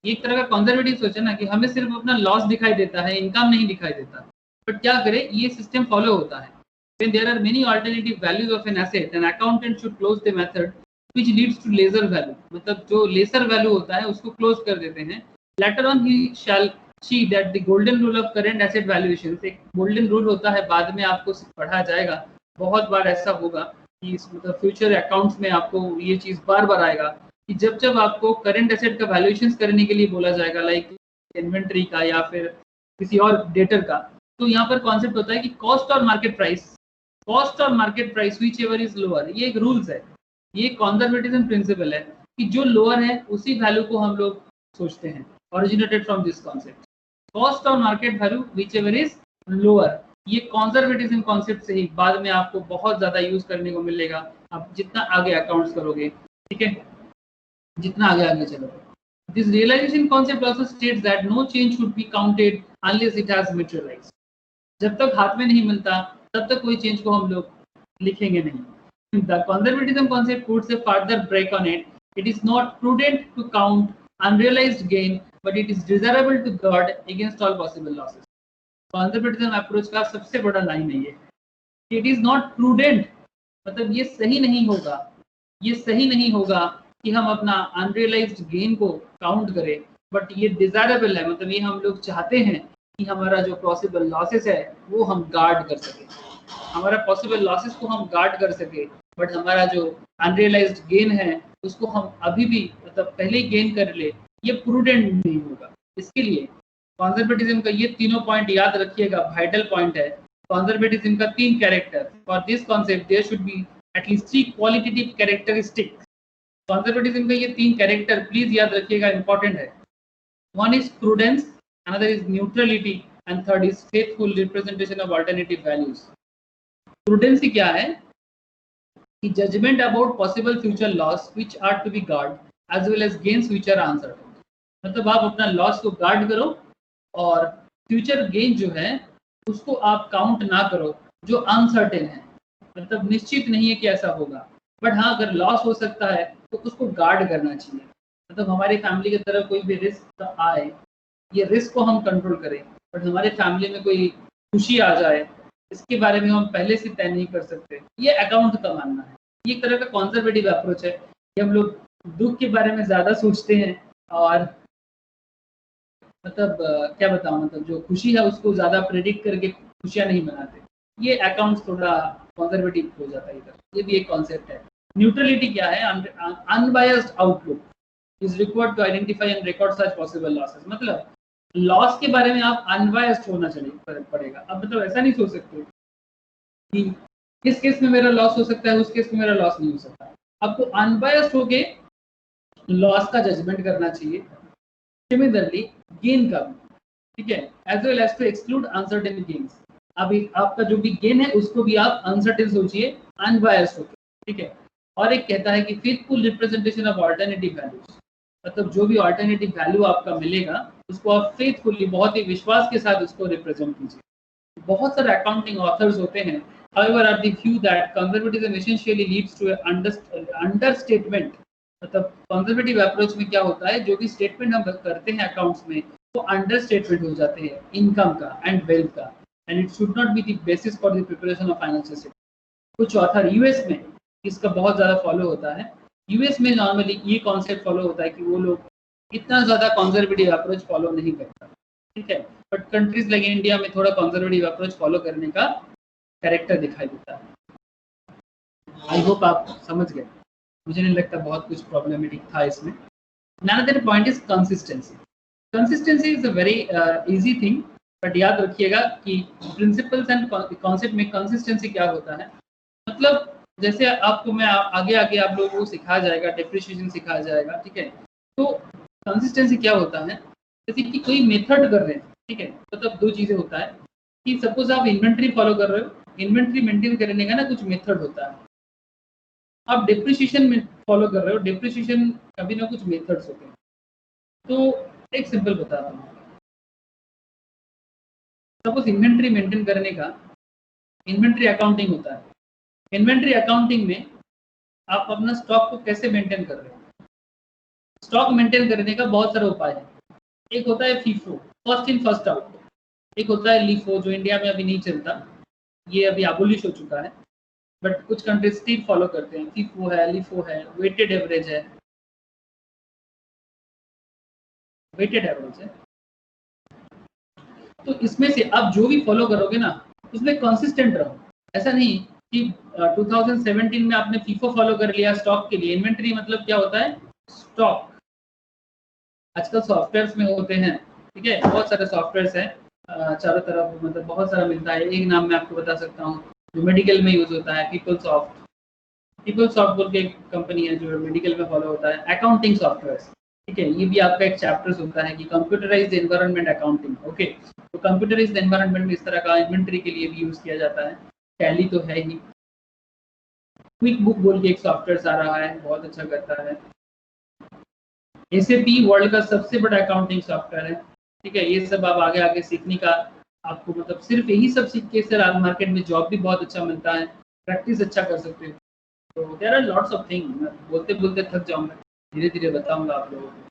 ये एक तरह का कंजर्वेटिव सोच है ना, कि हमें सिर्फ अपना लॉस दिखाई देता है, इनकम नहीं दिखाई देता। बट क्या करें, ये सिस्टम फॉलो होता है। When there are many alternative values of an asset, an accountant should close the method which leads to lesser value. मतलब जो lesser value होता है उसको close कर देते हैं. Later on he shall see that the golden rule of current asset valuations, एक golden rule होता है, बाद में आपको पढ़ा जाएगा, बहुत बार ऐसा होगा कि मतलब फ्यूचर अकाउंट्स में आपको ये चीज़ बार बार आएगा कि जब जब आपको करंट एसेट का वैल्यूएशंस करने के लिए बोला जाएगा, लाइक इन्वेंट्री का या फिर किसी और डेटर का, तो यहाँ पर कॉन्सेप्ट होता है कि कॉस्ट और मार्केट प्राइस, कॉस्ट और market price which ever is lower, ये एक रूल्स है, ये कंजर्वेटिज्म प्रिंसिपल है कि जो लोअर है उसी वैल्यू को हम लोग सोचते हैं, originated from this concept. Cost और market value whichever is lower, ये कंजर्वेटिज्म कॉन्सेप्ट से ही बाद में आपको बहुत ज्यादा यूज करने को मिलेगा, आप जितना आगे अकाउंट्स करोगे, ठीक है, जितना आगे चलोगे। This realisation concept also states that no change should be counted unless it has materialised. जब तक हाथ में नहीं मिलता तब तक कोई चेंज को हम लोग लिखेंगे नहीं। The conservatism concept puts a further brake on it. It is not prudent to count unrealised gain, but it is desirable to guard against all possible losses. Conservatism approach का सबसे बड़ा लाइन है ये, इट इज नॉट प्रूडेंट, मतलब ये सही नहीं होगा, ये सही नहीं होगा कि हम अपना अनरियलाइज्ड गेन को काउंट करें, बट ये डिजायरेबल है, मतलब ये हम लोग चाहते हैं कि हमारा जो पॉसिबल लॉसेस है वो हम गार्ड कर सके, हमारा पॉसिबल लॉसेस को हम गार्ड कर सके, बट हमारा जो अनरियलाइज्ड गेन है उसको हम अभी भी मतलब पहले ही गेन कर ले, ये प्रूडेंट नहीं होगा। इसके लिए कंजर्वेटिज्म का ये तीनों पॉइंट याद रखिएगा, वाइटल पॉइंट है। कंजर्वेटिज्म का 3 character, for this concept there should be at least 3 qualitative characteristics. Conservatism का ये 3 कैरेक्टर प्लीज याद रखिएगा, इंपॉर्टेंट है। One is prudence, another is neutrality, and third is faithful representation of alternative values. Prudence क्या है कि judgment about possible future loss which are to be guarded as well as gains which are uncertain. मतलब आप अपना loss को guard करो और future gain जो है उसको आप काउंट ना करो जो अनसर्टेन है, मतलब निश्चित नहीं है कि ऐसा होगा, बट हाँ अगर लॉस हो सकता है तो उसको गार्ड करना चाहिए। मतलब हमारी फैमिली की तरफ कोई भी रिस्क आए, ये रिस्क को हम कंट्रोल करें, बट हमारे फैमिली में कोई खुशी आ जाए इसके बारे में हम पहले से तय नहीं कर सकते, ये अकाउंट का मानना है। ये एक तरह का कॉन्जर्वेटिव अप्रोच है कि हम लोग दुख के बारे में ज़्यादा सोचते हैं और मतलब क्या बताऊँ, मतलब जो खुशी है उसको ज़्यादा प्रेडिक्ट करके खुशियाँ नहीं मनाते। ये अकाउंट थोड़ा कॉन्जर्वेटिव हो जाता है इधर, ये भी एक कॉन्सेप्ट है। न्यूट्रलिटी क्या है? Unbiased outlook is required to identify and record such possible losses. मतलब लॉस के बारे में आप अनबायस्ड होना पड़ेगा। अब मतलब ऐसा नहीं सोच सकते कि इस केस में मेरा लॉस हो सकता है, उस केस में मेरा लॉस नहीं हो सकता। आपको अनबायस्ड होके लॉस का जजमेंट करना चाहिए, सिमिलरली गेन का भी, ठीक है, as well as to exclude uncertain gains. अभी आपका जो भी गेन है उसको भी आप अनसर्टेन सोचिए, अनबायस्ड होके, ठीक है। और एक कहता है कि faithful representation of alternative values, मतलब जो भी अल्टरनेटिव वैल्यू आपका मिलेगा उसको आप फेथफुली, बहुत ही विश्वास के साथ उसको रिप्रेजेंट कीजिए। बहुत सारे अकाउंटिंग ऑथर्स होते हैं, however are the few that conservatism essentially leads to understatement। मतलब कंजर्वेटिव अप्रोच में क्या होता है, जो भी स्टेटमेंट हम करते हैं अकाउंट्स में वो अंडरस्टेटमेंट हो जाते हैं इनकम का एंड वेल्थ का, and it should not be the basis for the preparation of financial statement. कुछ ऑथर यूएस में इसका बहुत ज़्यादा फॉलो होता है। यूएस में नॉर्मली ये कॉन्सेप्ट फॉलो होता है कि वो लोग इतना ज़्यादा कंजर्वेटिव अप्रोच फॉलो नहीं करता, ठीक है, बट कंट्रीज लाइक इंडिया में थोड़ा कंजर्वेटिव अप्रोच फॉलो करने का कैरेक्टर दिखाई देता है। आई होप आप समझ गए, मुझे नहीं लगता बहुत कुछ प्रॉब्लमेटिक था इसमें। Another point is consistency. Consistency is a very easy thing, but याद रखिएगा कि प्रिंसिपल्स एंड कॉन्सेप्ट में कंसिस्टेंसी क्या होता है। मतलब जैसे आपको मैं आगे आगे आप लोगों को सिखाया जाएगा, डेप्रिसिएशन सिखाया जाएगा, ठीक है। तो कंसिस्टेंसी क्या होता है, जैसे कि कोई मेथड कर रहे हैं, ठीक है, मतलब दो चीज़ें होता है कि सपोज आप इन्वेंट्री फॉलो कर रहे हो, इन्वेंट्री मेंटेन करने का ना कुछ मेथड होता है। आप डिप्रिसिएशन में फॉलो कर रहे हो, डिप्रिसिएशन का भी ना कुछ मेथड्स होते हैं। तो एक सिंपल बताता हूँ, सपोज इन्वेंट्री मेंटेन करने का इन्वेंट्री अकाउंटिंग होता है। इन्वेंट्री अकाउंटिंग में आप अपना स्टॉक को कैसे मेंटेन कर रहे हो। स्टॉक मेंटेन करने का बहुत सारा उपाय है। एक होता है FIFO, first in first out. एक होता है लीफो, जो इंडिया में अभी नहीं चलता, ये अभी एबोलिश हो चुका है, बट कुछ कंट्रीज स्टिल फॉलो करते हैं। फीफो है, लीफो है, वेटेड एवरेज है। वेटेड एवरेज है। तो इसमें से आप जो भी फॉलो करोगे ना, उसमें कंसिस्टेंट रहो। ऐसा नहीं कि 2017 में आपने फीफो फॉलो कर लिया स्टॉक के लिए। इन्वेंट्री मतलब क्या होता है, स्टॉक। आजकल सॉफ्टवेयर्स में होते हैं, ठीक है, बहुत सारे सॉफ्टवेयर्स हैं चारों तरफ, मतलब बहुत सारा मिलता है। एक नाम मैं आपको बता सकता हूँ जो मेडिकल में यूज होता है, पीपलसॉफ्ट। पीपलसॉफ्ट बोल के एक कंपनी है जो मेडिकल में फॉलो होता है। अकाउंटिंग सॉफ्टवेयर्स, ठीक है, ये भी आपका एक चैप्टर्स होता है कि कंप्यूटराइज्ड एनवायरनमेंट अकाउंटिंग। ओके, तो कंप्यूटराइज्ड एनवायरनमेंट में इस तरह का इन्वेंट्री के लिए भी यूज किया जाता है। टैली तो है ही। क्विक बुक बोल के एक सॉफ्टवेयर आ रहा है, बहुत अच्छा करता है। एसएपी वर्ल्ड का सबसे बड़ा अकाउंटिंग सॉफ्टवेयर है, ठीक है। ये सब आप आगे आगे सीखने का आपको, मतलब सिर्फ यही सब सीख के सर आप मार्केट में जॉब भी बहुत अच्छा मिलता है, प्रैक्टिस अच्छा कर सकते हो। तो there are lots of thing. मैं बोलते बोलते थक जाऊंगा, धीरे धीरे बताऊंगा आप लोगों को।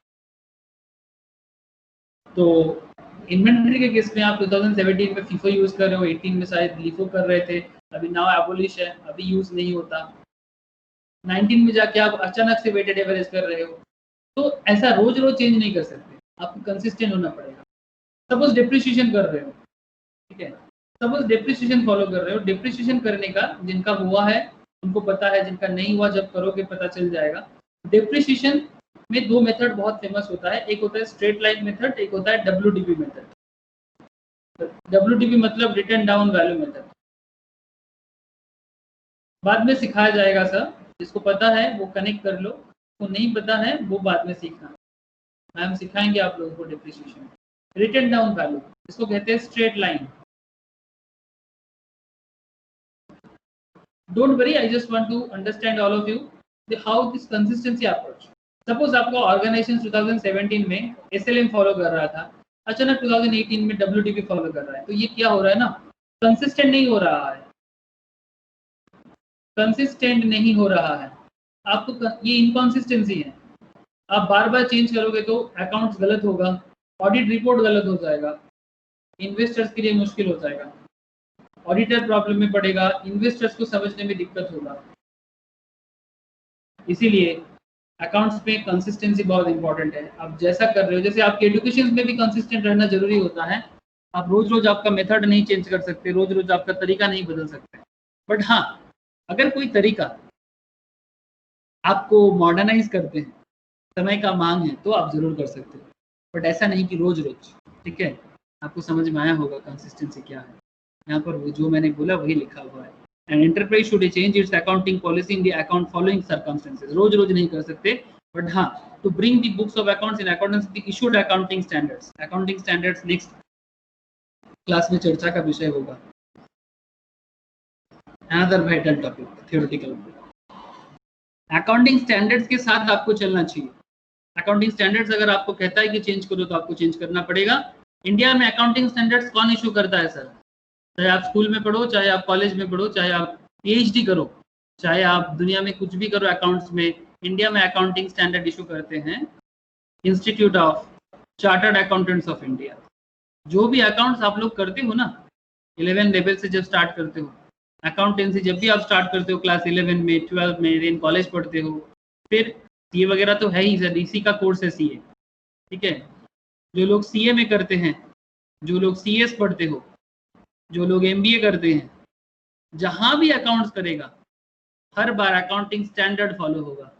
तो इन्वेंट्री के केस में आप 2017 में फीफो यूज कर रहे हो, 18 में शायद लीफो कर रहे थे, अभी नाउ एबोलिश है, अभी यूज नहीं होता। 19 में जाके आप अचानक से वेटेड एवरेज कर रहे हो। तो ऐसा रोज रोज चेंज नहीं कर सकते, आपको कंसिस्टेंट होना पड़ेगा। सपोज डिप्रिसिएशन कर रहे हो, ठीक है, सपोज डिप्रिसिएशन फॉलो कर रहे हो। डिप्रिसिएशन करने का जिनका हुआ है उनको पता है, जिनका नहीं हुआ जब करोगे पता चल जाएगा। डिप्रिसिएशन में दो मेथड बहुत फेमस होता है, एक होता है स्ट्रेट लाइन मेथड, एक होता है WDV मेथड। WDV मतलब रिटर्न डाउन वैल्यू मेथड। बाद में सिखाया जाएगा सर, जिसको पता है वो कनेक्ट कर लो, को नहीं पता है वो बाद में सीखना। मैम सिखाएंगे आप लोगों को डिप्रिसिएशन। रिटर्न डाउन वैल्यू, इसको कहते हैं straight line. Don't worry, I just want to understand all of you how this consistency approach. Suppose आपका ऑर्गेनाइजेशन 2017 में SLM फॉलो कर रहा था, अचानक 2018 में WDV फॉलो कर रहा है, तो ये क्या हो रहा है ना, कंसिस्टेंट नहीं हो रहा है। कंसिस्टेंट नहीं हो रहा है आपको, ये इनकॉन्सिस्टेंसी है। आप बार बार चेंज करोगे तो अकाउंट्स गलत होगा, ऑडिट रिपोर्ट गलत हो जाएगा, इन्वेस्टर्स के लिए मुश्किल हो जाएगा, ऑडिटर प्रॉब्लम में पड़ेगा, इन्वेस्टर्स को समझने में दिक्कत होगा। इसीलिए अकाउंट्स में कंसिस्टेंसी बहुत इंपॉर्टेंट है। आप जैसा कर रहे हो, जैसे आपके एजुकेशन में भी कंसिस्टेंट रहना जरूरी होता है। आप रोज रोज आपका मेथड नहीं चेंज कर सकते, रोज रोज आपका तरीका नहीं बदल सकते, बट हाँ, अगर कोई तरीका आपको मॉडर्नाइज करते हैं, समय का मांग है, तो आप जरूर कर सकते हो, बट ऐसा नहीं कि रोज रोज, ठीक है। आपको समझ में आया होगा कंसिस्टेंसी क्या है। यहाँ पर जो मैंने बोला वही लिखा हुआ है। And enterprise should change its accounting policy in the account following circumstances. रोज रोज नहीं कर सकते, बट हाँ, to bring the books of accounts in accordance with the issued accounting standards. Accounting standards next class में चर्चा का विषय होगा। Another vital topic, theoretical. Accounting standards के साथ आपको चलना चाहिए। अकाउंटिंग स्टैंडर्ड्स अगर आपको कहता है कि चेंज करो तो आपको चेंज करना पड़ेगा। इंडिया में अकाउंटिंग स्टैंडर्ड्स कौन इशू करता है सर? चाहे आप स्कूल में पढ़ो, चाहे आप कॉलेज में पढ़ो, चाहे आप PhD करो, चाहे आप दुनिया में कुछ भी करो अकाउंट्स में, इंडिया में अकाउंटिंग स्टैंडर्ड इशू करते हैं institute of chartered accountants of India. जो भी अकाउंट्स आप लोग करते हो ना, 11 लेवल से जब स्टार्ट करते हो अकाउंटेंसी, जब भी आप स्टार्ट करते हो क्लास 11 में, 12 में, देन कॉलेज पढ़ते हो, फिर CA वगैरह तो है ही सर, इसी का कोर्स है CA, ठीक है। जो लोग CA में करते हैं, जो लोग CS पढ़ते हो, जो लोग MBA करते हैं, जहां भी अकाउंट्स करेगा हर बार अकाउंटिंग स्टैंडर्ड फॉलो होगा।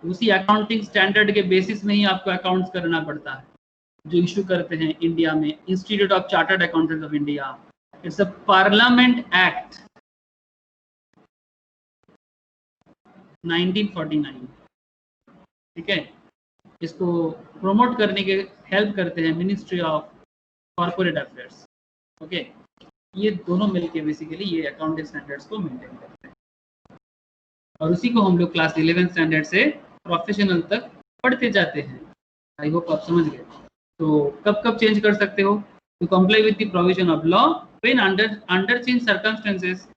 उसी अकाउंटिंग स्टैंडर्ड के बेसिस में ही आपको अकाउंट्स करना पड़ता है, जो इशू करते हैं इंडिया में institute of chartered accountants of India. It's a parliament act 1949, ठीक है। इसको प्रमोट करने के हेल्प करते हैं ministry of corporate affairs, okay. ये दोनों मिलके बेसिकली ये अकाउंटिंग स्टैंडर्ड्स को मेंटेन करते हैं, और उसी को हम लोग क्लास 11 स्टैंडर्ड से प्रोफेशनल तक पढ़ते जाते हैं। आई होप आप समझ गए। तो कब कब चेंज कर सकते हो? to comply with the provision of law when under changed circumstances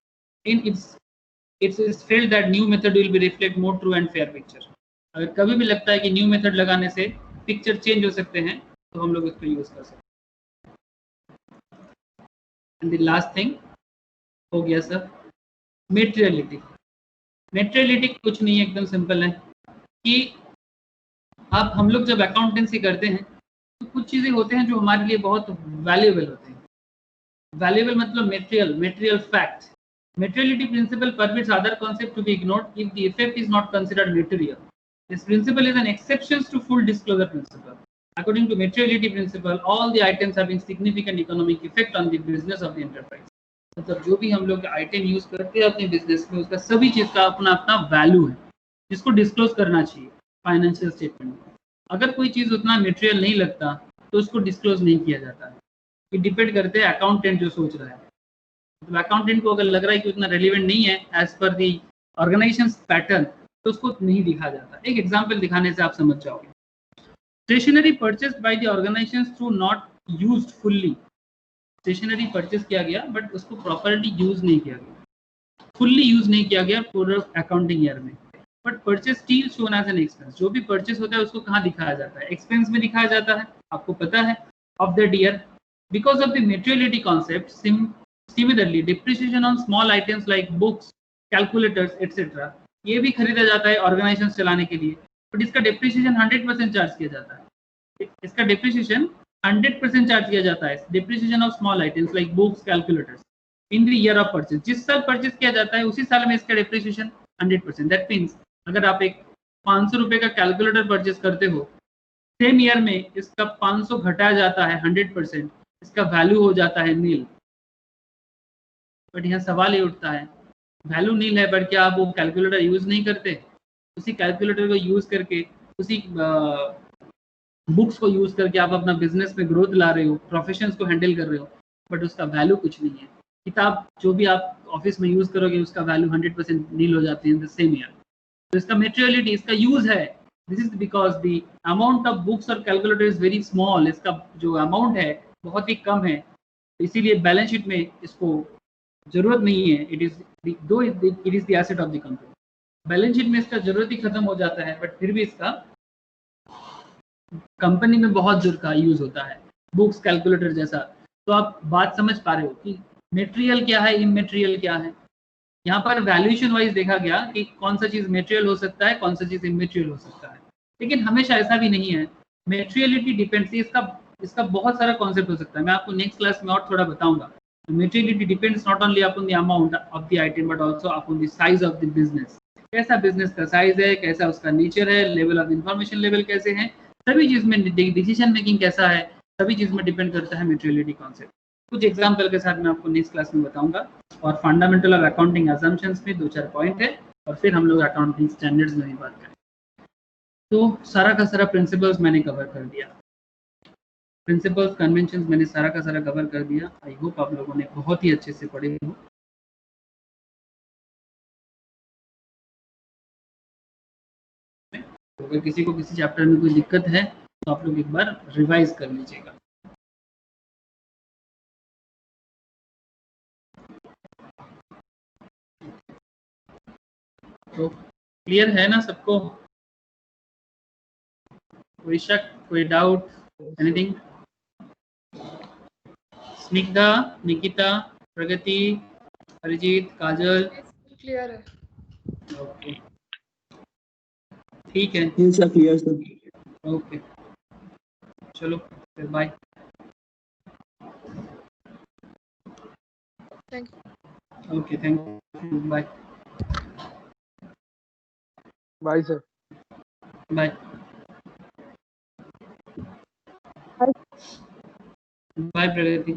in it is felt that new method will be reflect more true and fair picture. अगर कभी भी लगता है कि न्यू मेथड लगाने से पिक्चर चेंज हो सकते हैं तो हम लोग इसको यूज कर सकते हैं. एंड द लास्ट थिंग हो गया सर मेटेरियलिटी. मेटेरियलिटी कुछ नहीं है, एकदम सिंपल है कि अब हम लोग जब अकाउंटेंसी करते हैं तो कुछ चीज़ें होते हैं जो हमारे लिए बहुत वैल्यूएबल होते हैं. वैल्यूएबल मतलब material fact. Materiality principle permits other concept to be ignored if the effect is not considered material. This principle is an exception to full disclosure principle. According to materiality principle, all the items having significant economic effect on the business of the enterprise. मतलब जो भी हम लोग item use करते हैं अपने business में उसका सभी चीज का अपना अपना वैल्यू है जिसको डिस्क्लोज करना चाहिए फाइनेंशियल स्टेटमेंट में. अगर कोई चीज उतना मटेरियल नहीं लगता तो उसको डिस्क्लोज नहीं किया जाता है. ये डिपेंड करते हैं अकाउंटेंट जो सोच रहा है. मतलब अकाउंटेंट को अगर लग रहा है कि उतना रेलिवेंट नहीं है एज पर दी ऑर्गेनाइजेशन पैटर्न तो उसको नहीं दिखा जाता. एक एग्जांपल दिखाने से आप समझ जाओगे. Stationery purchased by the organisation through not used fully. Stationery purchase किया गया बट उसको प्रॉपर्ली यूज नहीं किया गया, फुल्ली यूज नहीं किया गया पूरा अकाउंटिंग ईयर में. But purchase still shown as an expense. जो भी परचेस होता है उसको कहाँ दिखाया जाता है? एक्सपेंस में दिखाया जाता है. आपको पता है of that year because of the materiality concept. Similarly, depreciation on small items like books, calculators, etc. ये भी खरीदा जाता है ऑर्गेनाइजेशन चलाने के लिए, बट इसका डेप्रिसिएशन 100% चार्ज किया जाता है. इसका डेप्रिसिएशन 100% चार्ज किया जाता है. Depreciation of small items like books, calculators in the year of purchase. जिस साल परचेज किया जाता है उसी साल में इसका डेप्रिसिएशन 100%. दैट मीन्स अगर आप एक 500 रुपये का कैलकुलेटर परचेज करते हो, सेम ईयर में इसका 500 घटाया जाता है 100%, इसका वैल्यू हो जाता है नील. बट यहाँ सवाल ये उठता है वैल्यू नील है बट क्या आप वो कैलकुलेटर यूज नहीं करते? उसी कैलकुलेटर को यूज करके उसी बुक्स को यूज करके आप अपना बिजनेस में ग्रोथ ला रहे हो, प्रोफेशंस को हैंडल कर रहे हो, बट उसका वैल्यू कुछ नहीं है. किताब जो भी आप ऑफिस में यूज करोगे उसका वैल्यू 100% नील हो जाती है इन द सेम ईयर. तो इसका मेटेरियलिटी, इसका यूज है. This is because the amount of books और कैलकुलेटर इज वेरी स्मॉल. इसका जो अमाउंट है बहुत ही कम है, इसीलिए बैलेंस शीट में इसको जरूरत नहीं है. It is the asset of the company. Balance sheet में इसका जरूरत ही खत्म हो जाता है, बट फिर भी इसका कंपनी में बहुत जोर का यूज होता है बुक्स, कैलकुलेटर जैसा. तो आप बात समझ पा रहे हो कि मेटेरियल क्या है, इममेटेरियल क्या है. यहाँ पर वैल्यूएशन वाइज देखा गया कि कौन सा चीज मेटेरियल हो सकता है, कौन सा चीज इममेटेरियल हो सकता है. लेकिन हमेशा ऐसा भी नहीं है. मेटेरियलिटी डिपेंड्स, इसका बहुत सारा कॉन्सेप्ट हो सकता है. मैं आपको नेक्स्ट क्लास में और थोड़ा बताऊंगा. Materiality depends not only upon the amount of the item but also upon the size of the business. कैसा बिजनेस का साइज है, कैसा उसका नेचर है, लेवल ऑफ इंफॉर्मेशन लेवल कैसे है, सभी चीज में डिसीजन मेकिंग कैसा है, सभी चीज में डिपेंड करता है मेटेरियलिटी कॉन्सेप्ट. कुछ एग्जांपल के साथ मैं आपको नेक्स्ट क्लास में बताऊंगा. और फंडामेंटल ऑफ अकाउंटिंग असम्पशंस में 2-4 पॉइंट है और फिर हम लोग अकाउंटिंग स्टैंडर्ड्स में भी बात करें. तो सारा का सारा प्रिंसिपल्स मैंने कवर कर दिया. प्रिंसिपल्स, कन्वेंशंस मैंने सारा का सारा कवर कर दिया. आई होप आप लोगों ने बहुत ही अच्छे से पढ़े हो. अगर किसी को किसी चैप्टर में कोई दिक्कत है तो आप लोग एक बार रिवाइज कर लीजिएगा. तो क्लियर है ना सबको? कोई शक, कोई doubt, anything? Snigdha, Nikita, Pragati, Arijit, Kajal? Clear है. ओके, ठीक है. Clear sir. ओके, चलो फिर bye. Thank you. Okay, thank you. Bye bye sir. Bye bye Pragati.